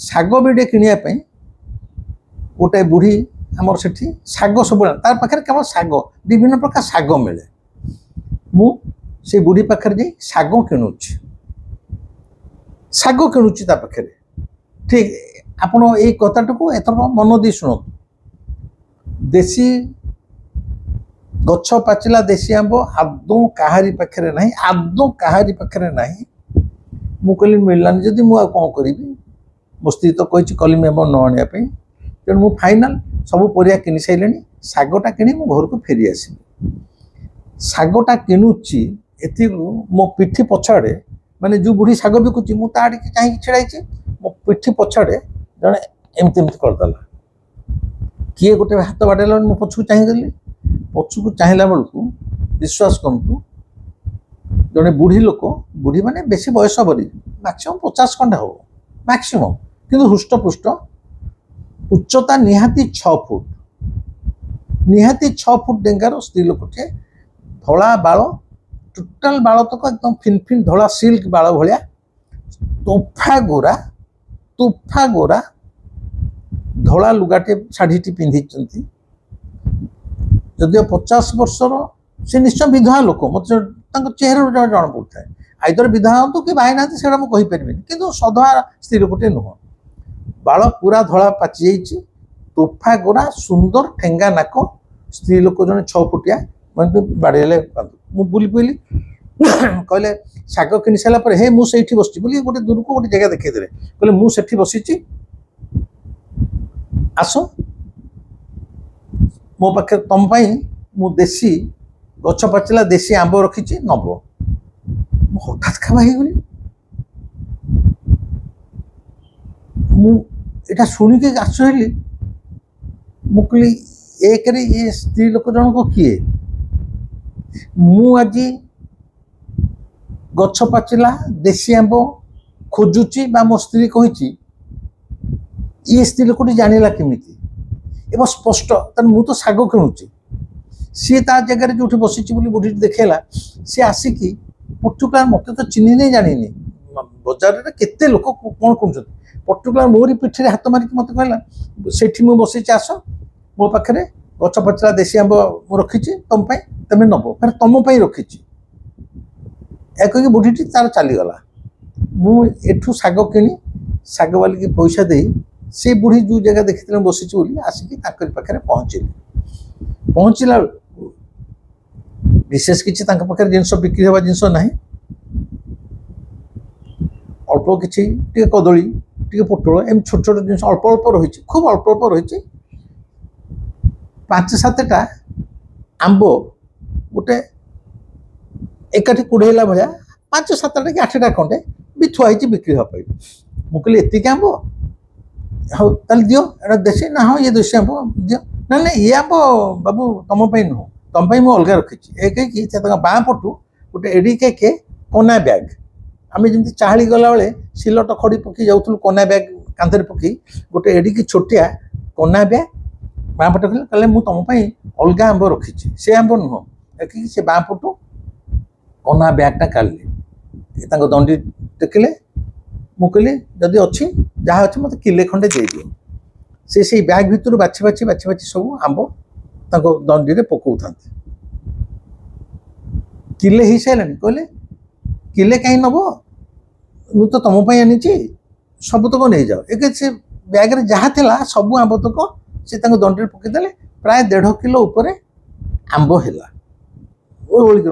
ଶାଗ ବିଟେ କିଣିବା ପାଇଁ ଗୋଟେ ବୁଢ଼ୀ ଆମର ସେଠି ଶାଗ ସବୁବେଳେ, ତାର ପାଖରେ କେବଳ ଶାଗ, ବିଭିନ୍ନ ପ୍ରକାର ଶାଗ ମିଳେ। ମୁଁ ସେ ବୁଢ଼ୀ ପାଖରେ ଯାଇ ଶାଗ କିଣୁଛି, ଶାଗ କିଣୁଛି ତା ପାଖରେ। ଠିକ ଆପଣ ଏଇ କଥାଟାକୁ ଏଥର ମନ ଦେଇ ଶୁଣନ୍ତୁ। ଦେଶୀ ଗଛ ପାଚିଲା ଦେଶୀ ଆମ୍ବ ଆଦୌ କାହାରି ପାଖରେ ନାହିଁ, ଆଦୌ କାହାରି ପାଖରେ ନାହିଁ। ମୁଁ କହିଲି ମିଳିଲାନି ଯଦି ମୁଁ ଆଉ କ'ଣ କରିବି। ମୋ ସ୍ତ୍ରୀ ତ କହିଛି କଲିମି ଆମ୍ବ ନ ଆଣିବା ପାଇଁ। ତେଣୁ ମୁଁ ଫାଇନାଲ ସବୁ ପରିବା କିଣି ସାରିଲେଣି, ଶାଗଟା କିଣି ମୁଁ ଘରକୁ ଫେରି ଆସିଲି। ଶାଗଟା କିଣୁଛି, ଏଥିରୁ ମୋ ପିଠି ପଛଆଡ଼େ, ମାନେ ଯେଉଁ ବୁଢ଼ୀ ଶାଗ ବିକୁଛି, ମୁଁ ତା ଆଡ଼ିକି ଚାହିଁକି ଛିଡ଼ା ହେଇଛି। ମୋ ପିଠି ପଛଆଡ଼େ ଜଣେ ଏମିତି ଏମିତି କରିଦେଲା। କିଏ ଗୋଟେ ହାତ ବାଡ଼େଇଲା, ମୁଁ ପଛକୁ ଚାହିଁଦେଲି। ପଛକୁ ଚାହିଁଲା ବେଳକୁ ବିଶ୍ୱାସ କରନ୍ତୁ, ଜଣେ ବୁଢ଼ୀ ଲୋକ, ବୁଢ଼ୀ ମାନେ ବେଶୀ ବୟସ ହେବନି, ମ୍ୟାକ୍ସିମମ୍ 50 ଖଣ୍ଡେ ହେବ ମ୍ୟାକ୍ସିମମ୍, କିନ୍ତୁ ହୃଷ୍ଟପୃଷ୍ଟ, ଉଚ୍ଚତା ନିହାତି 6 ଫୁଟ, ନିହାତି 6 ଫୁଟ ଡେଙ୍ଗାର ସ୍ତ୍ରୀ ଲୋକଟିଏ। ଧଳା ବାଳ, ଟୋଟାଲ ବାଳ ତକ ଏକଦମ ଫିନ୍ ଫିନ୍ ଧଳା ସିଲ୍କ ବାଳ ଭଳିଆ, ତୋଫା ଗୋରା, ତୋଫା ଗୋରା, ଧଳା ଲୁଗାଟେ ଶାଢ଼ୀଟି ପିନ୍ଧିଛନ୍ତି। ଯଦିଓ 50 ବର୍ଷର, ସେ ନିଶ୍ଚୟ ବିଧବା ଲୋକ, ମୋତେ ତାଙ୍କ ଚେହେରାରୁ ଜଣାପଡ଼ୁଥାଏ। ଆଇଦର ବିଧବା ହୁଅନ୍ତୁ କି ବାହା ହେଇନାହାନ୍ତି, ସେଇଟା ମୁଁ କହିପାରିବିନି, କିନ୍ତୁ ସଧବା ସ୍ତ୍ରୀ ଲୋକଟେ ନୁହଁ। ବାଳ ପୁରା ଧଳା ପାଚି ଯାଇଛି, ତୋଫା ଗୋରା, ସୁନ୍ଦର ଠେଙ୍ଗା ନାକ, ସ୍ତ୍ରୀ ଲୋକ ଜଣେ 6 ଫୁଟିଆ, ମାନେ ବାଡ଼େଇଲେ। ମୁଁ ବୁଲି ପଇଲି। କହିଲେ ଶାଗ କିଣି ସାରିଲା ପରେ, ହେ ମୁଁ ସେଇଠି ବସିଛି ବୋଲି ଗୋଟେ ଦୂରକୁ ଗୋଟେ ଜାଗା ଦେଖେଇଦେଲେ। କହିଲେ ମୁଁ ସେଠି ବସିଛି, ଆସ ମୋ ପାଖରେ ତମ ପାଇଁ ମୁଁ ଦେଶୀ ଗଛ ପାଚିଲା ଦେଶୀ ଆମ୍ବ ରଖିଛି, ନବ। ମୁଁ ହଠାତ୍ ଖାବା ହେଇଗଲି। ମୁଁ ଏଇଟା ଶୁଣିକି ଆଶ୍ଚର୍ଯ୍ୟ ହେଲି। ମୁଁ କହିଲି ଏକରେ ଏ ସ୍ତ୍ରୀ ଲୋକ ଜଣକ କିଏ? ମୁଁ ଆଜି ଗଛ ପାଚିଲା ଦେଶୀ ଆମ୍ବ ଖୋଜୁଛି ବା ମୋ ସ୍ତ୍ରୀ କହିଛି, ଇଏ ସ୍ତ୍ରୀ ଲୋକଟି ଜାଣିଲା କେମିତି? ଏବଂ ସ୍ପଷ୍ଟ, ତେଣୁ ମୁଁ ତ ଶାଗ କିଣୁଛି, ସିଏ ତା ଜାଗାରେ ଯୋଉଠି ବସିଛି ବୋଲି ବୁଢ଼ୀଟି ଦେଖେଇଲା। ସିଏ ଆସିକି ପର୍ଟିକୁଲାର ମୋତେ ତ ଚିହ୍ନି ନେଇ ଜାଣିନି, ବଜାରରେ କେତେ ଲୋକ କ'ଣ କିଣୁଛନ୍ତି, ପର୍ଟିକୁଲାର ମୋରି ପିଠିରେ ହାତ ମାରିକି ମୋତେ କହିଲା ସେଇଠି ମୁଁ ବସିଛି, ଆସ ମୋ ପାଖରେ ଗଛ ପାଚିଲା ଦେଶୀ ଆମ୍ବ ମୁଁ ରଖିଛି ତମ ପାଇଁ, ତମେ ନବ, ମାନେ ତମ ପାଇଁ ରଖିଛି। ଏହା କହିକି ବୁଢ଼ୀଟି ତାର ଚାଲିଗଲା। ମୁଁ ଏଠୁ ଶାଗ କିଣି ଶାଗ ବାଲିକି ପଇସା ଦେଇ ସେ ବୁଢ଼ୀ ଯେଉଁ ଜାଗା ଦେଖିଥିଲେ ବସିଛି ବୋଲି ଆସିକି ତାଙ୍କରି ପାଖରେ ପହଞ୍ଚିଲି। ପହଞ୍ଚିଲା ବେଳକୁ ବିଶେଷ କିଛି ତାଙ୍କ ପାଖରେ ଜିନିଷ ବିକ୍ରି ହେବା ଜିନିଷ ନାହିଁ। ଅଳ୍ପ କିଛି, ଟିକେ କଦଳୀ, ଟିକେ ପୋଟଳ, ଏମିତି ଛୋଟ ଛୋଟ ଜିନିଷ ଅଳ୍ପ ଅଳ୍ପ ରହିଛି, ଖୁବ୍ ଅଳ୍ପ ଅଳ୍ପ ରହିଛି। 5-7ଟା ଆମ୍ବ ଗୋଟେ ଏକାଠି କୁଢ଼େଇଲା ଭଳିଆ, 5-7ଟା କି 8ଟା ଖଣ୍ଡେ ବି ଥୁଆ ହେଇଛି ବିକ୍ରି ହେବା ପାଇଁ। ମୁଁ କହିଲି ଏତିକି ଆମ୍ବ, ହଉ ତାହେଲେ ଦିଅ, ଏଇଟା ଦେଶୀ ନା? ହଁ ଇଏ ଦେଶୀ ଆମ୍ବ, ଦିଅ। ନା ନା ଇଏ ଆମ୍ବ ବାବୁ ତମ ପାଇଁ ନୁହଁ, ତମ ପାଇଁ ମୁଁ ଅଲଗା ରଖିଛି। ଏ କହିକି ସେ ତାଙ୍କ ବାଁ ପଟୁ ଗୋଟେ ଏଡ଼ିକେ କନା ବ୍ୟାଗ୍, ଆମେ ଯେମିତି ଚାହାଳି ଗଲାବେଳେ ସିଲଟ ଖଡ଼ି ପକାଇ ଯାଉଥିଲୁ, କନା ବ୍ୟାଗ୍ କାନ୍ଧରେ ପକାଇ, ଗୋଟେ ଏଡ଼ିକି ଛୋଟିଆ କନା ବ୍ୟାଗ୍ ବାଁ ପଟେ କହିଲେ ମୁଁ ତମ ପାଇଁ ଅଲଗା ଆମ୍ବ ରଖିଛି, ସେ ଆମ୍ବ ନୁହଁ। ଦେଖିକି ସେ ବାଁ ପଟୁ କନା ବ୍ୟାଗ୍ଟା କାଢ଼ିଲେ, ତାଙ୍କ ଦଣ୍ଡି ଟେକିଲେ। ମୁଁ କହିଲି ଯଦି ଅଛି, ଯାହା ଅଛି ମୋତେ କିଲେ ଖଣ୍ଡେ ଦେଇଦିଅ। ସେ ସେଇ ବ୍ୟାଗ୍ ଭିତରୁ ବାଛି ବାଛି ବାଛି ବାଛି ସବୁ ଆମ୍ବ ତାଙ୍କ ଦଣ୍ଡିରେ ପକାଉଥାନ୍ତି। କିଲେ ହେଇସାରିଲାଣି। କହିଲେ କିଲେ କାହିଁ ନେବ, ମୁଁ ତ ତମ ପାଇଁ ଆଣିଛି, ସବୁତକ ନେଇଯାଅ। ଏ ସେ ବ୍ୟାଗ୍ରେ ଯାହା ଥିଲା ସବୁ ଆମ୍ବ ତକ ସେ ତାଙ୍କ ଦଣ୍ଡିରେ ପକାଇଦେଲେ। ପ୍ରାୟ 1.5 କିଲୋ ଉପରେ ଆମ୍ବ ହେଲା,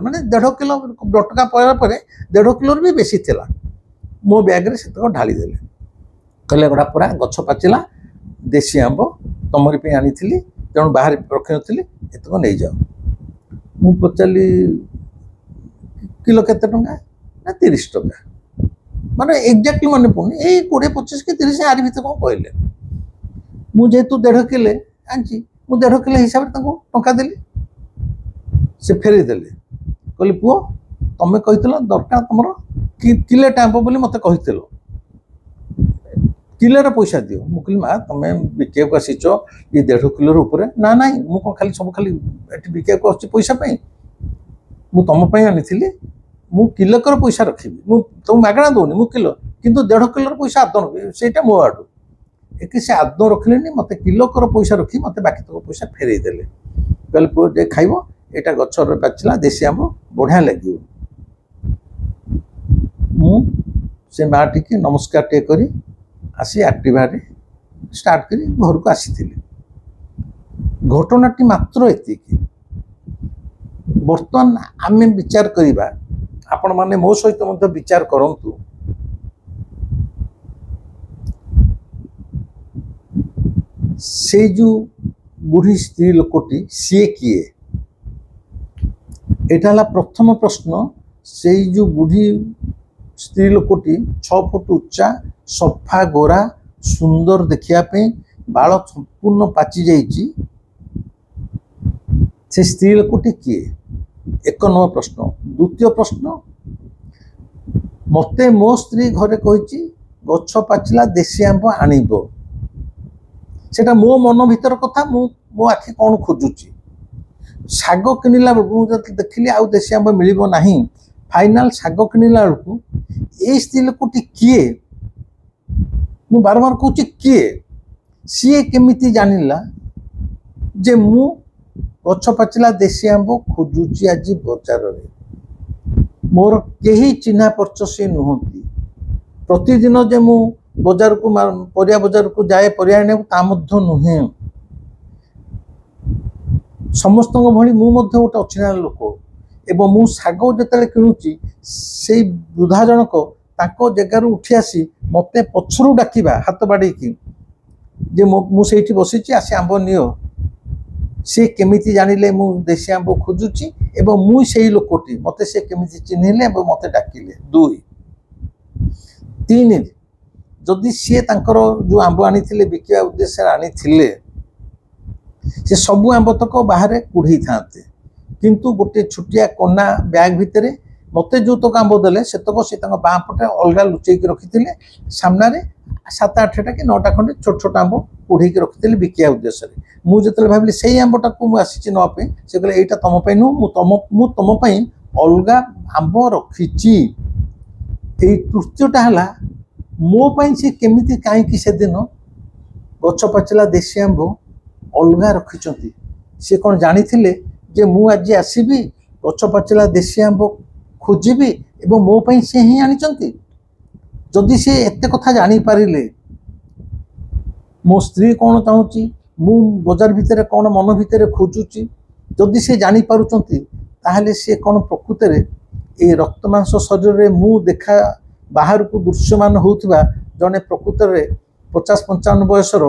ମାନେ 1.5 କିଲୋ ବଟକା ପଡ଼ିଲା ପରେ 1.5 କିଲୋରୁ ବି ବେଶୀ ଥିଲା। ମୋ ବ୍ୟାଗ୍ରେ ସେତକ ଢାଳିଦେଲେ। କହିଲେ ଏଗୁଡ଼ା ପୁରା ଗଛ ପାଚିଲା ଦେଶୀ ଆମ୍ବ, ତମରି ପାଇଁ ଆଣିଥିଲି, ତେଣୁ ବାହାରେ ରଖିନଥିଲି, ଏତକ ନେଇଯାଅ। ମୁଁ ପଚାରିଲି କିଲୋ କେତେ ଟଙ୍କା? ନା 30 ଟଙ୍କା। ମାନେ ଏକ୍ଜାକ୍ଟଲି ମନେ ପଡ଼ୁନି, ଏଇ 20, 25 କି 30 ଆରି ଭିତରେ କ'ଣ କହିଲେ। ମୁଁ ଯେହେତୁ 1.5 କିଲୋ ଆଣିଛି, ମୁଁ 1.5 କିଲୋ ହିସାବରେ ତାଙ୍କୁ ଟଙ୍କା ଦେଲି। ସେ ଫେରେଇ ଦେଲେ। କହିଲେ ପୁଅ ତମେ କହିଥିଲ ଦରକାର ତମର କିଲେଟା ଆମ୍ବ ବୋଲି, ମୋତେ କହିଥିଲ किलोर पैसा दियो मु कहली माँ तुम बिके को आसीच ये 1.5 किलोर ऊपर ना ना मु खाली सब खाली बिके को आसी पैसा मु तुम आनी मु किलोकर पैसा रखी मु तुम मागणा दौनी मु किलो किंतु 1.5 किलोर पैसा आदौ से मो आडू एक से आदौ रखिले मत किलोकर पैसा रखी मत बाकी तक पैसा फेरई देले कहले पुओ जे खाइब एटा गछर पाचिला देसी आंब बढ़िया लगे मु से माटी की नमस्कार टे करी आसी एक्टिवा स्टार्ट करी घर को आसी घटनाटी मात्र एति बर्तमान आम विचार करवा आपण माने मो सहित मध्य विचार करंतु से जो बुढ़ी स्त्री लोकटी सी किए एटा प्रथम प्रश्न से जो बुढ़ी स्त्री लोकटी 6 फुट उच्चा सफा गोरा सुंदर देखिया पे बाल संपूर्ण पाची जाइए से स्त्री लोकटी किए एक नंबर प्रश्न द्वितीय प्रश्न मते मो स्त्री घरे कही गछ पाचिला देसी आंब आणिब सेटा मो मन भीतर कथा मो आखि कौन खोजुची शाग किणिला बेलू देखिली आउ देसी आंब मिलिबो नाही फाइनाल शाग किणिला बेलू ए स्त्री लोकटी किए मु बारंबार कहूँ किए सी केमिति जानिला जे मु गछ पाचिला देसी आंब खोजुची आज बजार मोर केही चिन्हा परिचय नुहति प्रतिदिन जे मु बजार को परिया बजार को जाए परिया आने ता मध्य नुहे समस्त भली मु मध्य गोटे अचिना लोक एवं मु शाग जेतेले किणुची से वृद्धा जनक ताको जगार उठी आसी मते पछरु डाकिबा हाथ बाड़ी की जे मु सेठी बसिची आसी आंब नियो से केमिति जानिले मु देसी आंब खोजुची एवं मु सेही लोकटी मते से केमिति चिन्हिले एवं मते डाकिले 2 3 जदि सी तांकर जो आंब आनी बिका उद्देश्य आनी से सबू आंब तक बाहर कुढ़ई था किंतु गोटे छुटिया कना बैग भितर मते जो तक आंब देले से तक से बाँ पटे अलग लुचेक रखी सामने 7-8टा कि 9टा खंडे छोट छोट आंब कुढ़ई रखी बिका उद्देश्य मुझे भाविली से आंबटा को मुझे नापी से कहले यहाँ तुम नुह तुम अलग आंब रखी तृतीयटा है मो पाई से केमिति कहीं से दिन गछ पाचिला देसी आंब अलग रखिंट सी कौन जानी जे मु आज आसबि गछ पाचिला देसी आंब खोजी एवं मो पाई से ही आनी जदि से एत कथा जानी पारिले मो स्त्री कौन चाहूँगी मु बजार भितर कौन मन भितर खोजुची जदि से जानी पारुचंती ताहले से कौन प्रकृत में ये रक्त मांस शरीर में मु देखा बाहर को दृश्यमान होउथिबा जने प्रकृत में 50-55 बयसर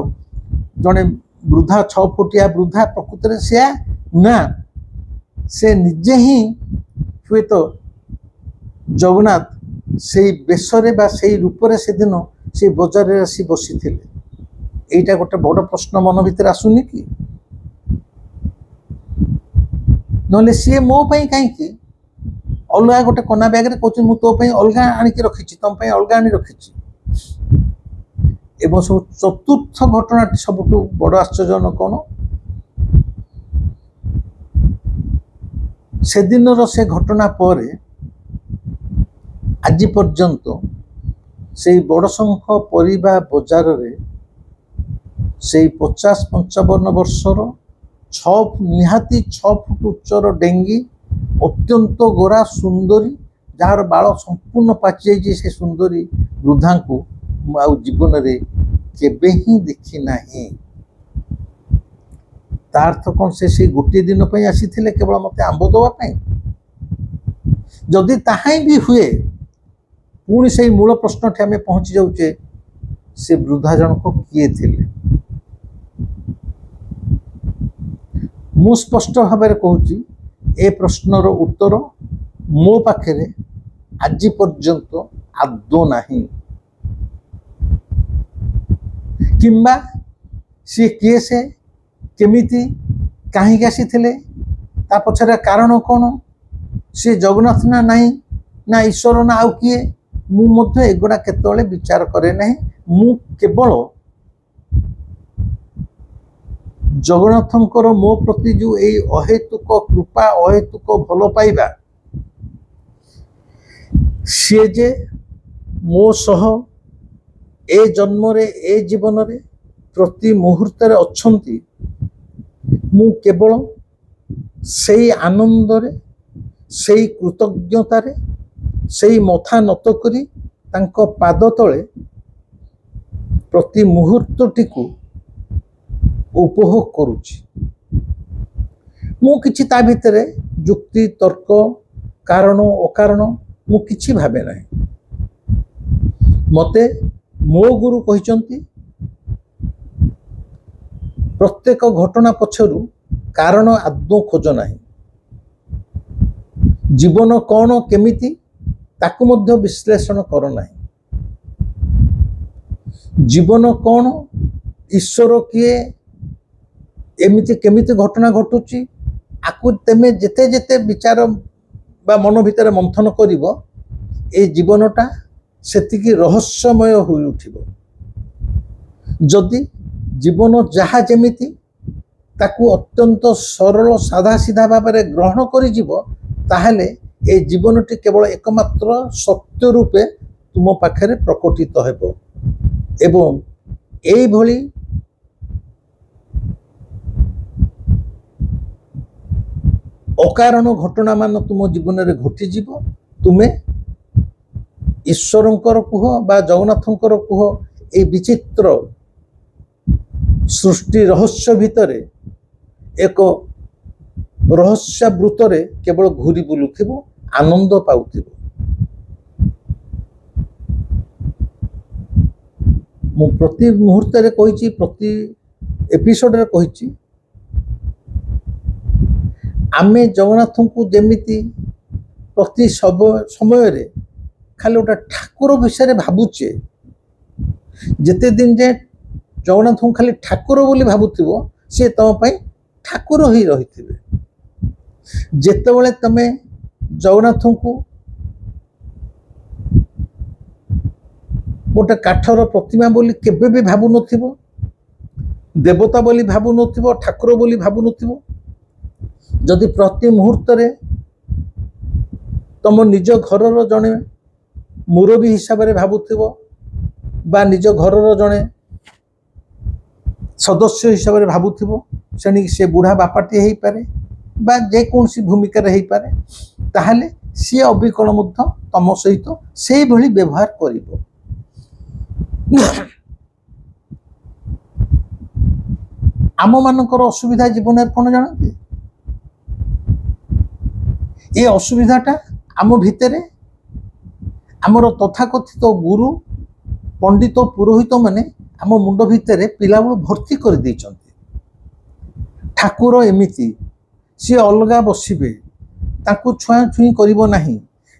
जने वृद्धा 6 फुटिया वृद्धा प्रकृत में से ना से निजे ही हुए तो जगन्नाथ से बेशरे बा से रूपरे से दिन से बजार रे आसी बसी थिले एटा गोटे बड़ प्रश्न मन भीतर आसुनी कि नले सी मो पाई कहीं अलग गोटे कना बैग रे कहूँ तो अलग आणिक रखी तुम अलग आनी रखी एवं सब चतुर्थ घटनाटी सबुठ बड़ आश्चर्य कौन से दिन से घटना पर आज पर्यंत से बड़शंख परिबा बजार रे से 50-55 वर्षर निहाती 6 फुट उच्चर डेंगी अत्यंत गोरा सुंदरी जार बाल संपूर्ण पाची जाइए से सुंदरी वृद्धा को जीवन रे केबे ही देखी नाही तार्थ कौन से गोटे दिन पर आसी केवल मत आंब दवाई जदि ताहाई भी हुए पुणी से मूल प्रश्न ठी आम पहुँची जाऊे से वृद्धा जनक किए थिले मु स्पष्ट भाव में कहूँ ए प्रश्नर उत्तर मो पाखे आज पर्यंत आदौ नहीं किंबा सी किए से केमिति कहीं आसी ता पछरे कारण कौन सी जगन्नाथ ना नहीं ना ईश्वर ना आउ किए मु एगुड़ा केतले विचार करे नहीं ମୁଁ କେବଳ ଜଗନ୍ନାଥଙ୍କର ମୋ ପ୍ରତି ଯେଉଁ ଏଇ ଅହେତୁକ କୃପା ଅହେତୁକ ଭଲ ପାଇବା ସିଏ ଯେ ମୋ ସହ ଏ ଜନ୍ମରେ ଏ ଜୀବନରେ ପ୍ରତି ମୁହୂର୍ତ୍ତରେ ଅଛନ୍ତି ମୁଁ କେବଳ ସେଇ ଆନନ୍ଦରେ ସେଇ କୃତଜ୍ଞତାରେ ସେଇ ମଥା ନତ କରି ତାଙ୍କ ପାଦ ତଳେ ପ୍ରତି ମୁହୂର୍ତ୍ତଟିକୁ ଉପଭୋଗ କରୁଛି। ମୁଁ କିଛି ତା ଭିତରେ ଯୁକ୍ତି ତର୍କ କାରଣ ଅକାରଣ ମୁଁ କିଛି ଭାବେ ନାହିଁ। ମୋତେ ମୋ ଗୁରୁ କହିଛନ୍ତି ପ୍ରତ୍ୟେକ ଘଟଣା ପଛରୁ କାରଣ ଆଦୌ ଖୋଜ ନାହିଁ। ଜୀବନ କ'ଣ କେମିତି ତାକୁ ମଧ୍ୟ ବିଶ୍ଳେଷଣ କର ନାହିଁ। ଜୀବନ କ'ଣ ଈଶ୍ୱର କିଏ ଏମିତି କେମିତି ଘଟଣା ଘଟୁଛି ଆକୁ ତେମେ ଯେତେ ଯେତେ ବିଚାର ବା ମନ ଭିତରେ ମନ୍ଥନ କରିବ ଏ ଜୀବନଟା ସେତିକି ରହସ୍ୟମୟ ହୋଇ ଉଠିବ। ଯଦି ଜୀବନ ଯାହା ଯେମିତି ତାକୁ ଅତ୍ୟନ୍ତ ସରଳ ସାଧା ସିଧା ଭାବରେ ଗ୍ରହଣ କରିଯିବ ତାହେଲେ ଏ ଜୀବନଟି କେବଳ ଏକମାତ୍ର ସତ୍ୟ ରୂପେ ତୁମ ପାଖରେ ପ୍ରକଟିତ ହେବ ଏବଂ এইଭଳି ଅକାରଣ ଘଟଣା ମାନ ତୁମ ଜୀବନରେ ଘଟିଯିବ। ତୁମେ ଈଶ୍ୱରଙ୍କର କୁହ ବା ଜଗନ୍ନାଥଙ୍କର କୁହ এই ବିଚିତ୍ର ସୃଷ୍ଟି ରହସ୍ୟ ଭିତରେ ଏକ ରହସ୍ୟାବୃତରେ କେବଳ ଘୁରି ବୁଲୁଥିବ ଆନନ୍ଦ ପାଉଥିବ। ମୁଁ ପ୍ରତି ମୁହୂର୍ତ୍ତରେ କହିଛି ପ୍ରତି ଏପିସୋଡରେ କହିଛି ଆମେ ଜଗନ୍ନାଥଙ୍କୁ ଯେମିତି ପ୍ରତି ସମୟରେ ଖାଲି ଗୋଟେ ଠାକୁର ବିଷୟରେ ଭାବୁଛେ ଯେତେ ଦିନ ଯାଏ ଜଗନ୍ନାଥଙ୍କୁ ଖାଲି ଠାକୁର ବୋଲି ଭାବୁଥିବ ସେ ତମ ପାଇଁ ଠାକୁର ହିଁ ରହିଥିବେ। ଯେତେବେଳେ ତମେ ଜଗନ୍ନାଥଙ୍କୁ ଗୋଟେ କାଠର ପ୍ରତିମା ବୋଲି କେବେ ବି ଭାବୁନଥିବ ଦେବତା ବୋଲି ଭାବୁନଥିବ ଠାକୁର ବୋଲି ଭାବୁନଥିବ ଯଦି ପ୍ରତି ମୁହୂର୍ତ୍ତରେ ତମ ନିଜ ଘରର ଜଣେ ମୁରବୀ ହିସାବରେ ଭାବୁଥିବ ବା ନିଜ ଘରର ଜଣେ ସଦସ୍ୟ ହିସାବରେ ଭାବୁଥିବ ସେଣିକି ସେ ବୁଢ଼ା ବାପାଟିଏ ହେଇପାରେ ବା ଯେକୌଣସି ଭୂମିକାରେ ହେଇପାରେ ତାହେଲେ ସିଏ ଅବିକଳ ମଧ୍ୟ ତମ ସହିତ ସେଇଭଳି ବ୍ୟବହାର କରିବ। ଆମମାନଙ୍କର ଅସୁବିଧା ଜୀବନରେ କ'ଣ ଜାଣନ୍ତି? ଏ ଅସୁବିଧାଟା ଆମ ଭିତରେ ଆମର ତଥାକଥିତ ଗୁରୁ ପଣ୍ଡିତ ପୁରୋହିତ ମାନେ ଆମ ମୁଣ୍ଡ ଭିତରେ ପିଲାବେଳୁ ଭର୍ତ୍ତି କରିଦେଇଛନ୍ତି। ଠାକୁର ଏମିତି ସିଏ ଅଲଗା ବସିବେ ତାଙ୍କୁ ଛୁଆଁଛୁଇଁ କରିବ ନାହିଁ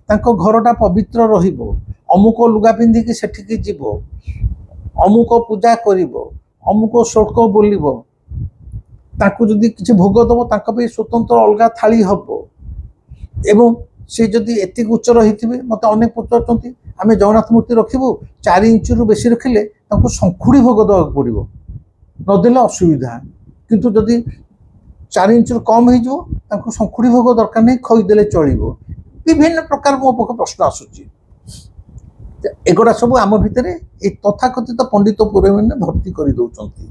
ତାଙ୍କ ଘରଟା ପବିତ୍ର ରହିବ ଅମୁକ ଲୁଗା ପିନ୍ଧିକି ସେଠିକି ଯିବ ଅମୁକ ପୂଜା କରିବ ଅମୁକ ଶ୍ଳୋକ ବୋଲିବ ତାଙ୍କୁ ଯଦି କିଛି ଭୋଗ ଦେବ ତାଙ୍କ ପାଇଁ ସ୍ୱତନ୍ତ୍ର ଅଲଗା ଥାଳି ହେବ ଏବଂ ସେ ଯଦି ଏତିକି ଉଚ୍ଚର ହେଇଥିବେ ମୋତେ ଅନେକ ପଚାରୁଛନ୍ତି ଆମେ ଜଗନ୍ନାଥ ମୂର୍ତ୍ତି ରଖିବୁ 4 ଇଞ୍ଚରୁ ବେଶୀ ରଖିଲେ ତାଙ୍କୁ ଶଙ୍ଖୁଡ଼ି ଭୋଗ ଦେବାକୁ ପଡ଼ିବ ନଦେଲେ ଅସୁବିଧା କିନ୍ତୁ ଯଦି 4 ଇଞ୍ଚରୁ କମ୍ ହେଇଯିବ ତାଙ୍କୁ ଶଙ୍ଖୁଡ଼ି ଭୋଗ ଦରକାର ନାହିଁ ଖୋଇଦେଲେ ଚଳିବ। ବିଭିନ୍ନ ପ୍ରକାର ମୋ ପାଖକୁ ପ୍ରଶ୍ନ ଆସୁଛି। ଏଗୁଡ଼ା ସବୁ ଆମ ଭିତରେ এই ତଥାକଥିତ ପଣ୍ଡିତ ପୁରୋହିତମାନେ ଭର୍ତ୍ତି କରିଦେଉଛନ୍ତି।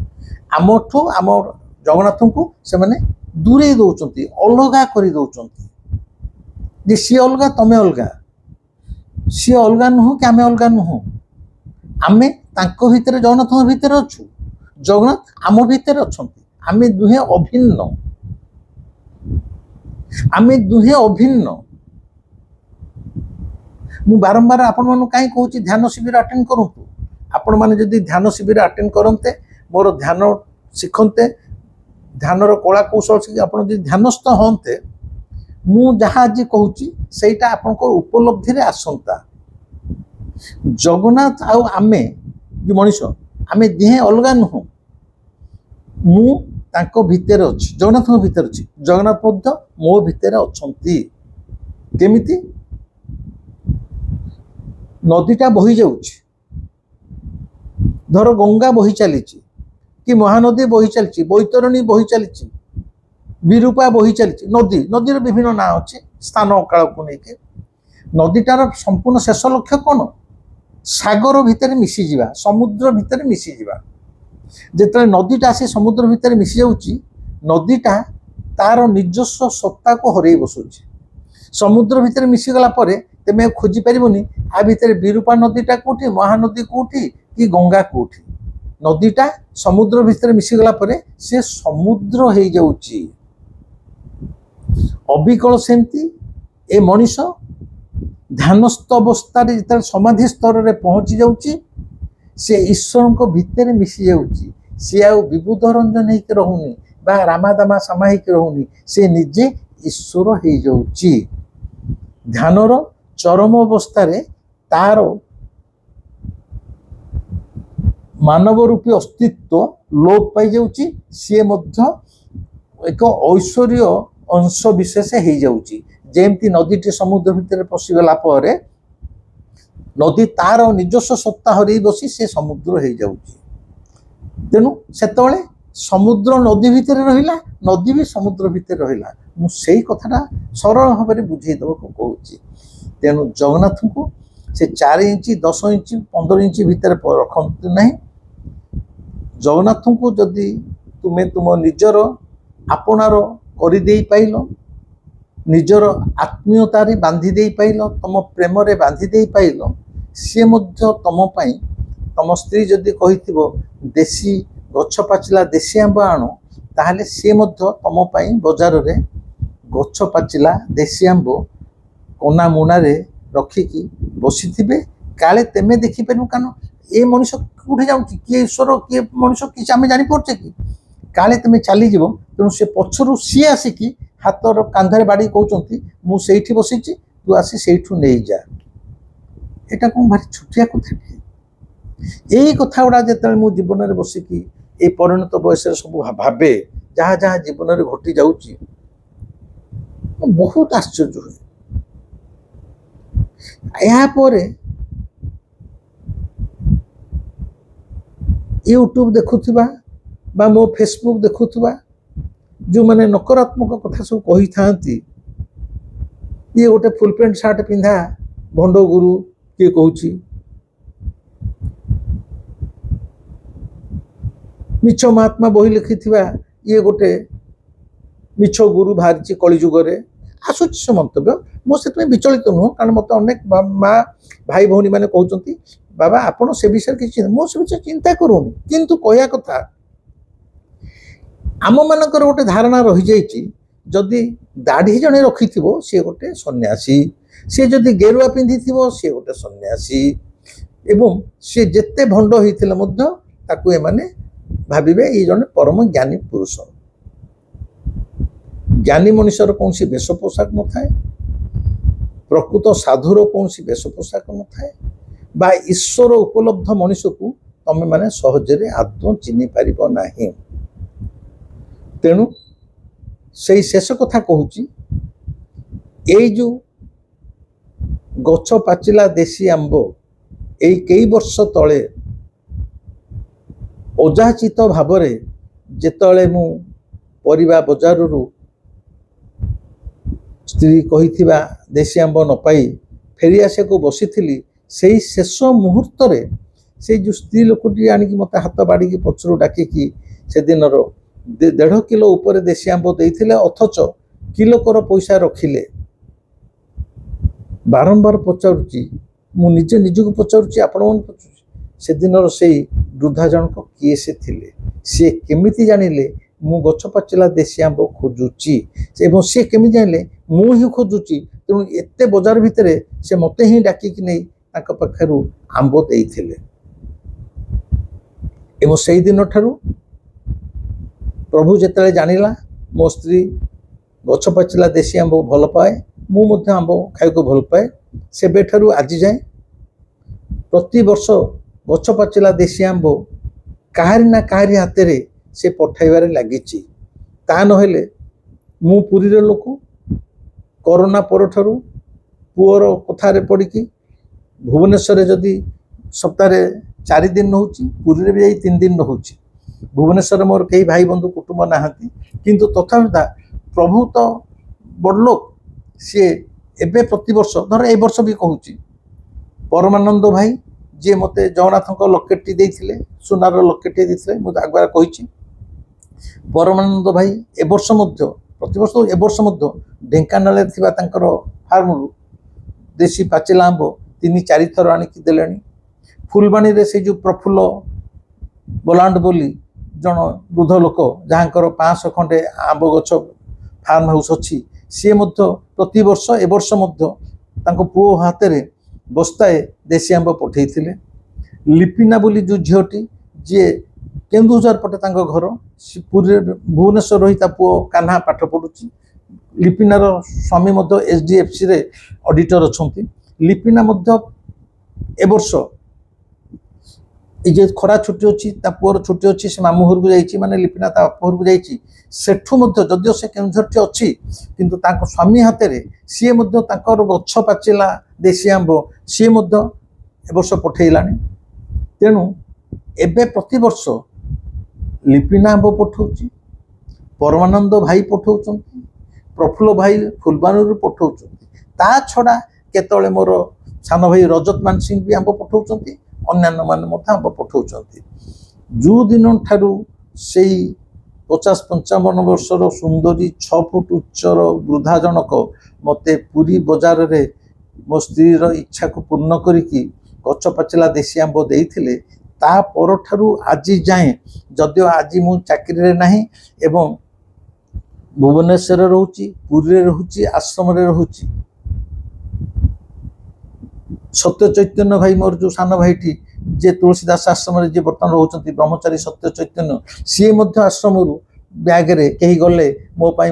ଆମଠୁ ଆମ ଜଗନ୍ନାଥଙ୍କୁ ସେମାନେ ଦୂରେଇ ଦେଉଛନ୍ତି ଅଲଗା କରିଦେଉଛନ୍ତି ଯେ ସିଏ ଅଲଗା ତମେ ଅଲଗା ସିଏ ଅଲଗା ନୁହଁ କି ଆମେ ଅଲଗା ନୁହଁ ଆମେ ତାଙ୍କ ଭିତରେ ଜଗନ୍ନାଥଙ୍କ ଭିତରେ ଅଛୁ ଜଗନ୍ନାଥ ଆମ ଭିତରେ ଅଛନ୍ତି ଆମେ ଦୁହେଁ ଅଭିନ୍ନ ମୁଁ ବାରମ୍ବାର ଆପଣମାନଙ୍କୁ କାହିଁ କହୁଛି ଧ୍ୟାନ ଶିବିର ଆଟେଣ୍ଡ କରନ୍ତୁ। ଆପଣମାନେ ଯଦି ଧ୍ୟାନ ଶିବିର ଆଟେଣ୍ଡ କରନ୍ତେ ମୋର ଧ୍ୟାନ ଶିଖନ୍ତେ ଧ୍ୟାନର କଳା କୌଶଳ ଶିଖି ଆପଣ ଯଦି ଧ୍ୟାନସ୍ଥ ହୁଅନ୍ତେ ମୁଁ ଯାହା ଆଜି କହୁଛି ସେଇଟା ଆପଣଙ୍କ ଉପଲବ୍ଧିରେ ଆସନ୍ତା। ଜଗନ୍ନାଥ ଆଉ ଆମେ ଯେଉଁ ମଣିଷ ଆମେ ଦିହେଁ ଅଲଗା ନୁହଁ ମୁଁ ତାଙ୍କ ଭିତରେ ଅଛି ଜଗନ୍ନାଥଙ୍କ ଭିତରେ ଅଛି ଜଗନ୍ନାଥ ମଧ୍ୟ ମୋ ଭିତରେ ଅଛନ୍ତି। କେମିତି ନଦୀଟା ବହି ଯାଉଛି ଧର ଗଙ୍ଗା ବହି ଚାଲିଛି କି ମହାନଦୀ ବହି ଚାଲିଛି, ବୈତରଣୀ ବହି ଚାଲିଛି, ବିରୂପା ବହି ଚାଲିଛି। ନଦୀର ବିଭିନ୍ନ ନାଁ ଅଛି ସ୍ଥାନ କାଳକୁ ନେଇକି। ନଦୀଟାର ସମ୍ପୂର୍ଣ୍ଣ ଶେଷ ଲକ୍ଷ୍ୟ କ'ଣ? ସାଗର ଭିତରେ ମିଶିଯିବା, ସମୁଦ୍ର ଭିତରେ ମିଶିଯିବା। ଯେତେବେଳେ ନଦୀଟା ଆସି ସମୁଦ୍ର ଭିତରେ ମିଶି ଯାଉଛି, ନଦୀଟା ତାର ନିଜସ୍ୱ ସତ୍ତାକୁ ହରେଇ ବସୁଛି। ସମୁଦ୍ର ଭିତରେ ମିଶିଗଲା ପରେ ତୁମେ ଖୋଜି ପାରିବନି ଆ ଭିତରେ ବିରୂପା ନଦୀଟା କୋଉଠି, ମହାନଦୀ କୋଉଠି, କି ଗଙ୍ଗା କୋଉଠି। ନଦୀଟା ସମୁଦ୍ର ଭିତରେ ମିଶିଗଲା ପରେ ସେ ସମୁଦ୍ର ହେଇଯାଉଛି। ଅବିକଳ ସେମିତି ଏ ମଣିଷ ଧ୍ୟାନସ୍ଥ ଅବସ୍ଥାରେ ଯେତେବେଳେ ସମାଧି ସ୍ତରରେ ପହଞ୍ଚି ଯାଉଛି, ସେ ଈଶ୍ୱରଙ୍କ ଭିତରେ ମିଶି ଯାଉଛି। ସିଏ ଆଉ ବିବୁଧ ରଞ୍ଜନ ହେଇକି ରହୁନି ବା ରାମାଦାମା ସାମା ହେଇକି ରହୁନି, ସେ ନିଜେ ଈଶ୍ୱର ହେଇଯାଉଛି। ଧ୍ୟାନର ଚରମ ଅବସ୍ଥାରେ ତାର ମାନବ ରୂପୀ ଅସ୍ତିତ୍ୱ ଲୋପ ପାଇଯାଉଛି। ସିଏ ମଧ୍ୟ ଏକ ଐଶ୍ୱର୍ଯ୍ୟ ଅଂଶ ବିଶେଷ ହେଇଯାଉଛି। ଯେମିତି ନଦୀଟି ସମୁଦ୍ର ଭିତରେ ପଶିଗଲା ପରେ ନଦୀ ତାର ନିଜସ୍ୱ ସତ୍ତା ହରେଇ ବସି ସେ ସମୁଦ୍ର ହେଇଯାଉଛି। ତେଣୁ ସେତେବେଳେ ସମୁଦ୍ର ନଦୀ ଭିତରେ ରହିଲା, ନଦୀ ବି ସମୁଦ୍ର ଭିତରେ ରହିଲା। ମୁଁ ସେଇ କଥାଟା ସରଳ ଭାବରେ ବୁଝେଇ ଦେବାକୁ କହୁଛି। ତେଣୁ ଜଗନ୍ନାଥଙ୍କୁ ସେ 4 ଇଞ୍ଚ 10 ଇଞ୍ଚ 15 ଇଞ୍ଚ ଭିତରେ ରଖନ୍ତୁ ନାହିଁ। ଜଗନ୍ନାଥଙ୍କୁ ଯଦି ତୁମେ ତୁମ ନିଜର ଆପଣାର କରିଦେଇ ପାଇଲ, ନିଜର ଆତ୍ମୀୟତାରେ ବାନ୍ଧି ଦେଇ ପାଇଲ, ତମ ପ୍ରେମରେ ବାନ୍ଧି ଦେଇ ପାଇଲ, ସିଏ ମଧ୍ୟ ତମ ପାଇଁ, ତମ ସ୍ତ୍ରୀ ଯଦି କହିଥିବ ଦେଶୀ ଗଛ ପାଚିଲା ଦେଶୀ ଆମ୍ବ ଆଣ, ତାହେଲେ ସିଏ ମଧ୍ୟ ତମ ପାଇଁ ବଜାରରେ ଗଛ ପାଚିଲା ଦେଶୀ ଆମ୍ବ କନା ମୁଣାରେ ରଖିକି ବସିଥିବେ। କାଳେ ତେମେ ଦେଖିପାରିବ, କାରଣ ଏ ମଣିଷ କୋଉଠି ଯାଉଛି, କିଏ ଈଶ୍ୱର କିଏ ମଣିଷ କିଛି ଆମେ ଜାଣିପାରୁଛେ କି? କାଳେ ତେମେ ଚାଲିଯିବ। ତେଣୁ ସେ ପଛରୁ ସିଏ ଆସିକି ହାତର କାନ୍ଧରେ ବାଡ଼ି କହୁଛନ୍ତି ମୁଁ ସେଇଠି ବସିଛି, ତୁ ଆସି ସେଇଠୁ ନେଇଯା। ଏଇଟା କ'ଣ ଭାରି ଛୋଟିଆ କଥାଟି? ଏଇ କଥା ଗୁଡ଼ା ଯେତେବେଳେ ମୁଁ ଜୀବନରେ ବସିକି এই ପରିଣତ ବୟସରେ ସବୁ ଭାବେ, ଯାହା ଯାହା ଜୀବନରେ ଘଟି ଯାଉଛି, ବହୁତ ଆଶ୍ଚର୍ଯ୍ୟ ହୁଏ। ଏହାପରେ ୟୁଟ୍ୟୁବ ଦେଖୁଥିବା ବା ମୋ ଫେସବୁକ୍ ଦେଖୁଥିବା ଯେଉଁମାନେ ନକାରାତ୍ମକ କଥା ସବୁ କହିଥାନ୍ତି, ଇଏ ଗୋଟେ ଫୁଲ ପ୍ୟାଣ୍ଟ ସାର୍ଟ ପିନ୍ଧା ଭଣ୍ଡ ଗୁରୁ କିଏ କହୁଛି, ମିଛ ମହାତ୍ମା ବହି ଲେଖିଥିବା ଇଏ ଗୋଟେ ମିଛ ଗୁରୁ ବାହାରିଛି କଳିଯୁଗରେ, ଆସୁଛି ସେ ମନ୍ତବ୍ୟ। ମୁଁ ସେଥିପାଇଁ ବିଚଳିତ ନୁହଁ, କାରଣ ମୋତେ ଅନେକ ମା ଭାଇ ଭଉଣୀ ମାନେ କହୁଛନ୍ତି ବାବା ଆପଣ ସେ ବିଷୟରେ କିଛି, ମୁଁ ସେ ବିଷୟରେ ଚିନ୍ତା କରୁନି। କିନ୍ତୁ କହିବା କଥା, ଆମମାନଙ୍କର ଗୋଟେ ଧାରଣା ରହିଯାଇଛି ଯଦି ଦାଢ଼ି ଜଣେ ରଖିଥିବ ସିଏ ଗୋଟେ ସନ୍ନ୍ୟାସୀ, ସିଏ ଯଦି ଗେରୁଆ ପିନ୍ଧିଥିବ ସିଏ ଗୋଟେ ସନ୍ନ୍ୟାସୀ, ଏବଂ ସିଏ ଯେତେ ଭଣ୍ଡ ହେଇଥିଲେ ମଧ୍ୟ ତାକୁ ଏମାନେ ଭାବିବେ ଏଇ ଜଣେ ପରମ ଜ୍ଞାନୀ ପୁରୁଷ। ଜ୍ଞାନୀ ମଣିଷର କୌଣସି ବେଶ ପୋଷାକ ନଥାଏ, ପ୍ରକୃତ ସାଧୁର କୌଣସି ବେଶ ପୋଷାକ ନଥାଏ, ବା ଈଶ୍ୱର ଉପଲବ୍ଧ ମଣିଷକୁ ତମେ ମାନେ ସହଜରେ ଆଦୌ ଚିହ୍ନି ପାରିବ ନାହିଁ। ତେଣୁ ସେଇ ଶେଷ କଥା କହୁଛି, ଏଇ ଯେଉଁ ଗଛ ପାଚିଲା ଦେଶୀ ଆମ୍ବ ଏଇ କେଇ ବର୍ଷ ତଳେ ଅଯାଚିତ ଭାବରେ ଯେତେବେଳେ ମୁଁ ପରିବା ବଜାରରୁ ସ୍ତ୍ରୀ କହିଥିବା ଦେଶୀ ଆମ୍ବ ନ ପାଇ ଫେରି ଆସିବାକୁ ବସିଥିଲି, ସେଇ ଶେଷ ମୁହୂର୍ତ୍ତରେ ସେଇ ଯେଉଁ ସ୍ତ୍ରୀ ଲୋକଟି ଆଣିକି ମୋତେ ହାତ ବାଡ଼ିକି ପଛରୁ ଡାକିକି ସେଦିନର 1.5 କିଲୋ ଉପରେ ଦେଶୀ ଆମ୍ବ ଦେଇଥିଲେ, ଅଥଚ କିଲୋକର ପଇସା ରଖିଲେ। ବାରମ୍ବାର ପଚାରୁଛି, ମୁଁ ନିଜେ ନିଜକୁ ପଚାରୁଛି, ଆପଣମାନଙ୍କୁ ପଚାରୁଛି, ସେଦିନର ସେଇ ବୃଦ୍ଧା ଜଣକ କିଏ ସେ ଥିଲେ, ସିଏ କେମିତି ଜାଣିଲେ ମୁଁ ଗଛ ପାଚିଲା ଦେଶୀ ଆମ୍ବ ଖୋଜୁଛି, ଏବଂ ସିଏ କେମିତି ଜାଣିଲେ ମୁଁ ହିଁ ଖୋଜୁଛି। ତେଣୁ ଏତେ ବଜାର ଭିତରେ ସେ ମୋତେ ହିଁ ଡାକିକି ନେଇ ତାଙ୍କ ପାଖରୁ ଆମ୍ବ ଦେଇଥିଲେ। ଏବଂ ସେଇ ଦିନ ଠାରୁ ପ୍ରଭୁ ଯେତେବେଳେ ଜାଣିଲା ମୋ ସ୍ତ୍ରୀ ଗଛ ପାଚିଲା ଦେଶୀ ଆମ୍ବ ଭଲ ପାଏ, ମୁଁ ମଧ୍ୟ ଆମ୍ବ ଖାଇବାକୁ ଭଲ ପାଏ, ସେବେଠାରୁ ଆଜି ଯାଏଁ ପ୍ରତିବର୍ଷ ଗଛ ପାଚିଲା ଦେଶୀ ଆମ୍ବ କାହାରି ନା କାହାରି ହାତରେ ସେ ପଠାଇବାରେ ଲାଗିଛି। ତା ନହେଲେ ମୁଁ ପୁରୀର ଲୋକ, କରୋନା ପରଠାରୁ ପୁଅର କଥାରେ ପଡ଼ିକି ଭୁବନେଶ୍ୱରରେ ଯଦି ସପ୍ତାହରେ 4 दिन रहुची पुरी भी 3 दिन रहुची भुवनेश्वर मोर कई भाई बंधु कुटुंब नाहांती किंतु तथापि प्रभु तो बड़लोक सी एबे प्रतिवर्ष धर ए वर्ष भी कहूँ परमानंद भाई जी मत जगन्नाथ लकेटी देते सुनार लकेटी देते मुझे आगुआ कही परमानंद भाई ए वर्ष प्रतिवर्ष ए वर्ष ढेंकानाल फार्म देशी पाचिला आंब 3-4 थर आणिकी देले फुलबाणी रे से जो प्रफुल्ल बलांड बोली जन वृद्ध लोक जहाँ 500 खंडे आंब गछ फार्म हाउस अच्छी सी प्रति वर्ष ए वर्ष पुओ हाथ में बस्ताए देशी आंब पठे लिपिना बोली जो झीटी जी केन्दुझर पटे घर पुरी भुवनेश्वर रही पुओ कान्हा पाठ पढ़ुची लिपिनार स्वामी HDFC रे ऑडिटर अच्छा लिपिना ए वर्ष ये खरा छुट्टी अच्छी पुअर छुट्टी अच्छी से मामू घर को जाइए माने लिपिना बाप घर को जाइए सेठू जदिव से केन्दुझर अच्छी किंतु स्वामी हाथ में सी गछ पाचिला देशी आंब सी ए वर्ष पठेला तेणु एबे प्रति वर्ष लिपिना आंब पठाऊँ परमानंद भाई पठाऊँ प्रफुल्ल भाई फुलबाणी पठाऊँ ता छड़ा केतले मोर सान भाई रजत मान सिंह भी आंब पठाऊँ अन्यान्य मैंने आंब पठाऊँ जो दिन ठारू से 50-55 वर्षर सुंदरी 6 फुट उच्चर वृद्धा जनक मते पूरी बजार रे मो स्त्रीर इच्छा को पूर्ण करिकी गछ पाचिला देशी आंब देइथिले ता पर ठारू आज जाए जदिव आज मु चाकरी रे नाही एवं भुवनेश्वर रोची पुरी रोची आश्रम रे रोची सत्य चैतन्य भाई मोर जो सान भाईटी जे तुलसीदास आश्रम रे जे बर्तमान रोचंती ब्रह्मचारी सत्य चैतन्य सी आश्रम रु बैग रे कहीं गले मो पाई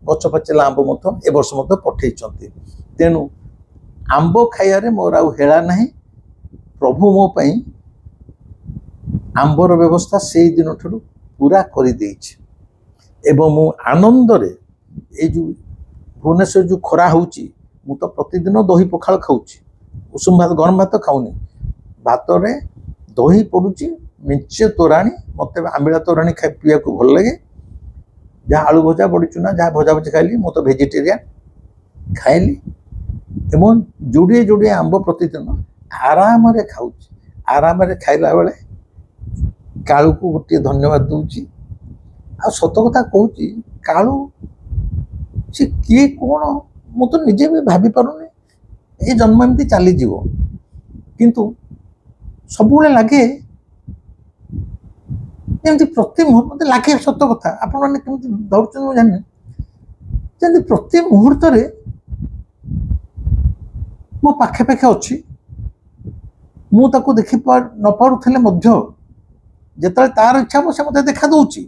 गछ पाचिला आंब ए वर्ष पठे तेणु आंब खाइबारे मोर आउ हेला नाही प्रभु मो पाई आंबर व्यवस्था से दिन ठारू पूरा कर देइछि एवं मु आनंद रे ए जो भुवनेश्वर जो खरा होउची मु तो प्रतिदिन दही पखाल खाऊची उषुम भात गरम भात खाऊनी भात रे दही पड़ुची मिंचे तोराणी मत आंबिला तोराणी खाई पीवा को भल लगे जहाँ आलू भजा बड़ी चुना जहाँ भजा भजी खाइली मु तो वेजिटेरियन खाइली एवं जोड़े जोड़े आंब प्रतिदिन आराम रे खाऊची आराम रे खाइला बेले कालू को गोटे धन्यवाद दूची आ सत कथा कहूँ कालू से किए कौन मु तो निजे भी भाभी पारुनी ये जन्म एमती चली जीव किंतु सब लगे एमती प्रति मुहूर्त मत लगे सत कथा आपण मैंने कमी धरते जानी जमी प्रति मुहूर्त मो पाखे पाखे अच्छी मुझे देखी न पारे जिते तार इच्छा वो से मत देखा दूची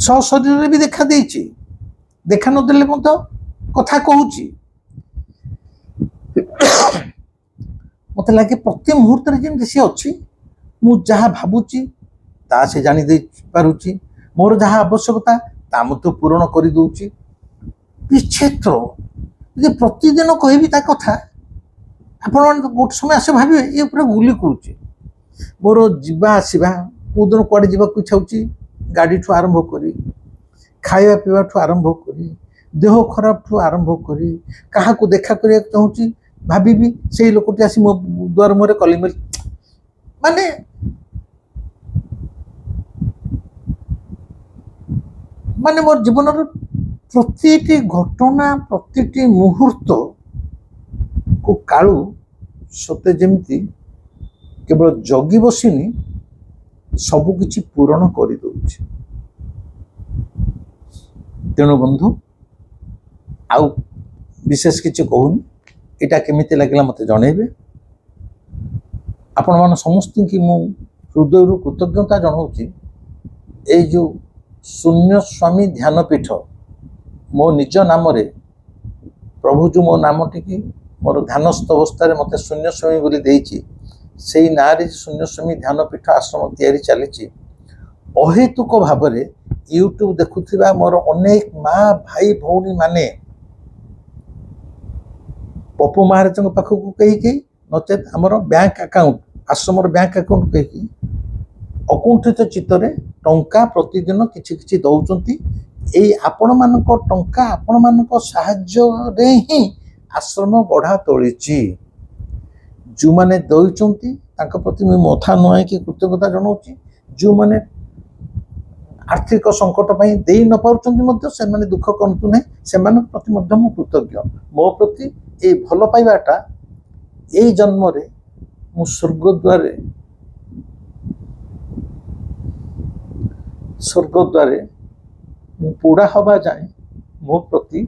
शरीर भी देखा देइछि देखा नदेले कथा कहूँ मत लगे प्रति मुहूर्त जमी सी अच्छी मुझा भावुची ता से जानी दे पारुची मोर जहाँ आवश्यकता ता मत पूरण कर दूची विक्षेत्र जे प्रतिदिन कहबी ता कथा आपण गोटे समय आसे भावे ये पूरा गुली करुचे मोर जीवा आसवा कौ दिन कुआड़े जावाक इच्छा होची गाड़ी ठू आरंभ करी खाଇବା पीवा ठू आरंभ करी देह खराब ठू आरंभ करी क्या देखा करने चाहूँगी भाभी से लोकटी आसी मो द्वार मुहरे कली माने माने मोर जीवन प्रति घटना प्रति मुहूर्त को कालू सते जमती केवल जगी बसिनी सबकि पूरण कर दौर तेणु बंधु आउ विशेष किसी कहूनी यहाँ केमिति लगे मत जनइबे आपण मान समस्त की मु हृदय कृतज्ञता जनाऊँगी ये जो शून्य स्वामी ध्यान पीठ मो निज नाम प्रभु जो मो नाम टी मोर ध्यानस्थ अवस्था मत शून्य स्वामी बोली देइछि से ना शून्य स्वामी ध्यान पीठ आश्रम तैयारी चली अहेतुक भाव में यूट्यूब देखुवा मोर अनेक माँ भाई भौणी माने पप्पू महाराज पाखक कहीं ନଚେତ୍ ଆମର ବ୍ୟାଙ୍କ ଆକାଉଣ୍ଟ, ଆଶ୍ରମର ବ୍ୟାଙ୍କ ଆକାଉଣ୍ଟ କହିକି ଅକୁଣ୍ଠିତ ଚିତ୍ତରେ ଟଙ୍କା ପ୍ରତିଦିନ କିଛି କିଛି ଦେଉଛନ୍ତି। ଏଇ ଆପଣମାନଙ୍କ ଟଙ୍କା, ଆପଣମାନଙ୍କ ସାହାଯ୍ୟରେ ହିଁ ଆଶ୍ରମ ବଢ଼ା ତୋଳିଛି। ଯେଉଁମାନେ ଦେଉଛନ୍ତି ତାଙ୍କ ପ୍ରତି ମୁଁ ମଥା ନୁଆଁଇକି କୃତଜ୍ଞତା ଜଣାଉଛି। ଯେଉଁମାନେ ଆର୍ଥିକ ସଙ୍କଟ ପାଇଁ ଦେଇ ନ ପାରୁଛନ୍ତି ମଧ୍ୟ ସେମାନେ ଦୁଃଖ କରନ୍ତୁ ନାହିଁ, ସେମାନଙ୍କ ପ୍ରତି ମଧ୍ୟ ମୁଁ କୃତଜ୍ଞ। ମୋ ପ୍ରତି ଏଇ ଭଲ ପାଇବାଟା ଏଇ ଜନ୍ମରେ ମୁଁ ସ୍ୱର୍ଗଦ୍ୱାରେ ମୁଁ ପୋଡ଼ା ହେବା ଯାଏଁ ମୋ ପ୍ରତି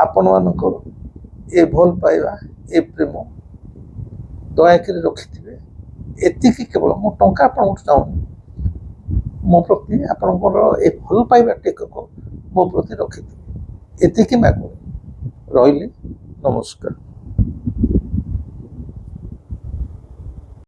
ଆପଣମାନଙ୍କର ଏ ଭଲ ପାଇବା, ଏ ପ୍ରେମ ଦୟାକରି ରଖିଥିବେ। ଏତିକି କେବଳ, ମୁଁ ଟଙ୍କା ଆପଣଙ୍କଠୁ ଚାହୁଁନି, ମୋ ପ୍ରତି ଆପଣଙ୍କର ଏ ଭଲ ପାଇବା ଟିକକ ମୋ ପ୍ରତି ରଖିଥିବେ, ଏତିକି ମାଗୁନି। ରହିଲି, ନମସ୍କାର।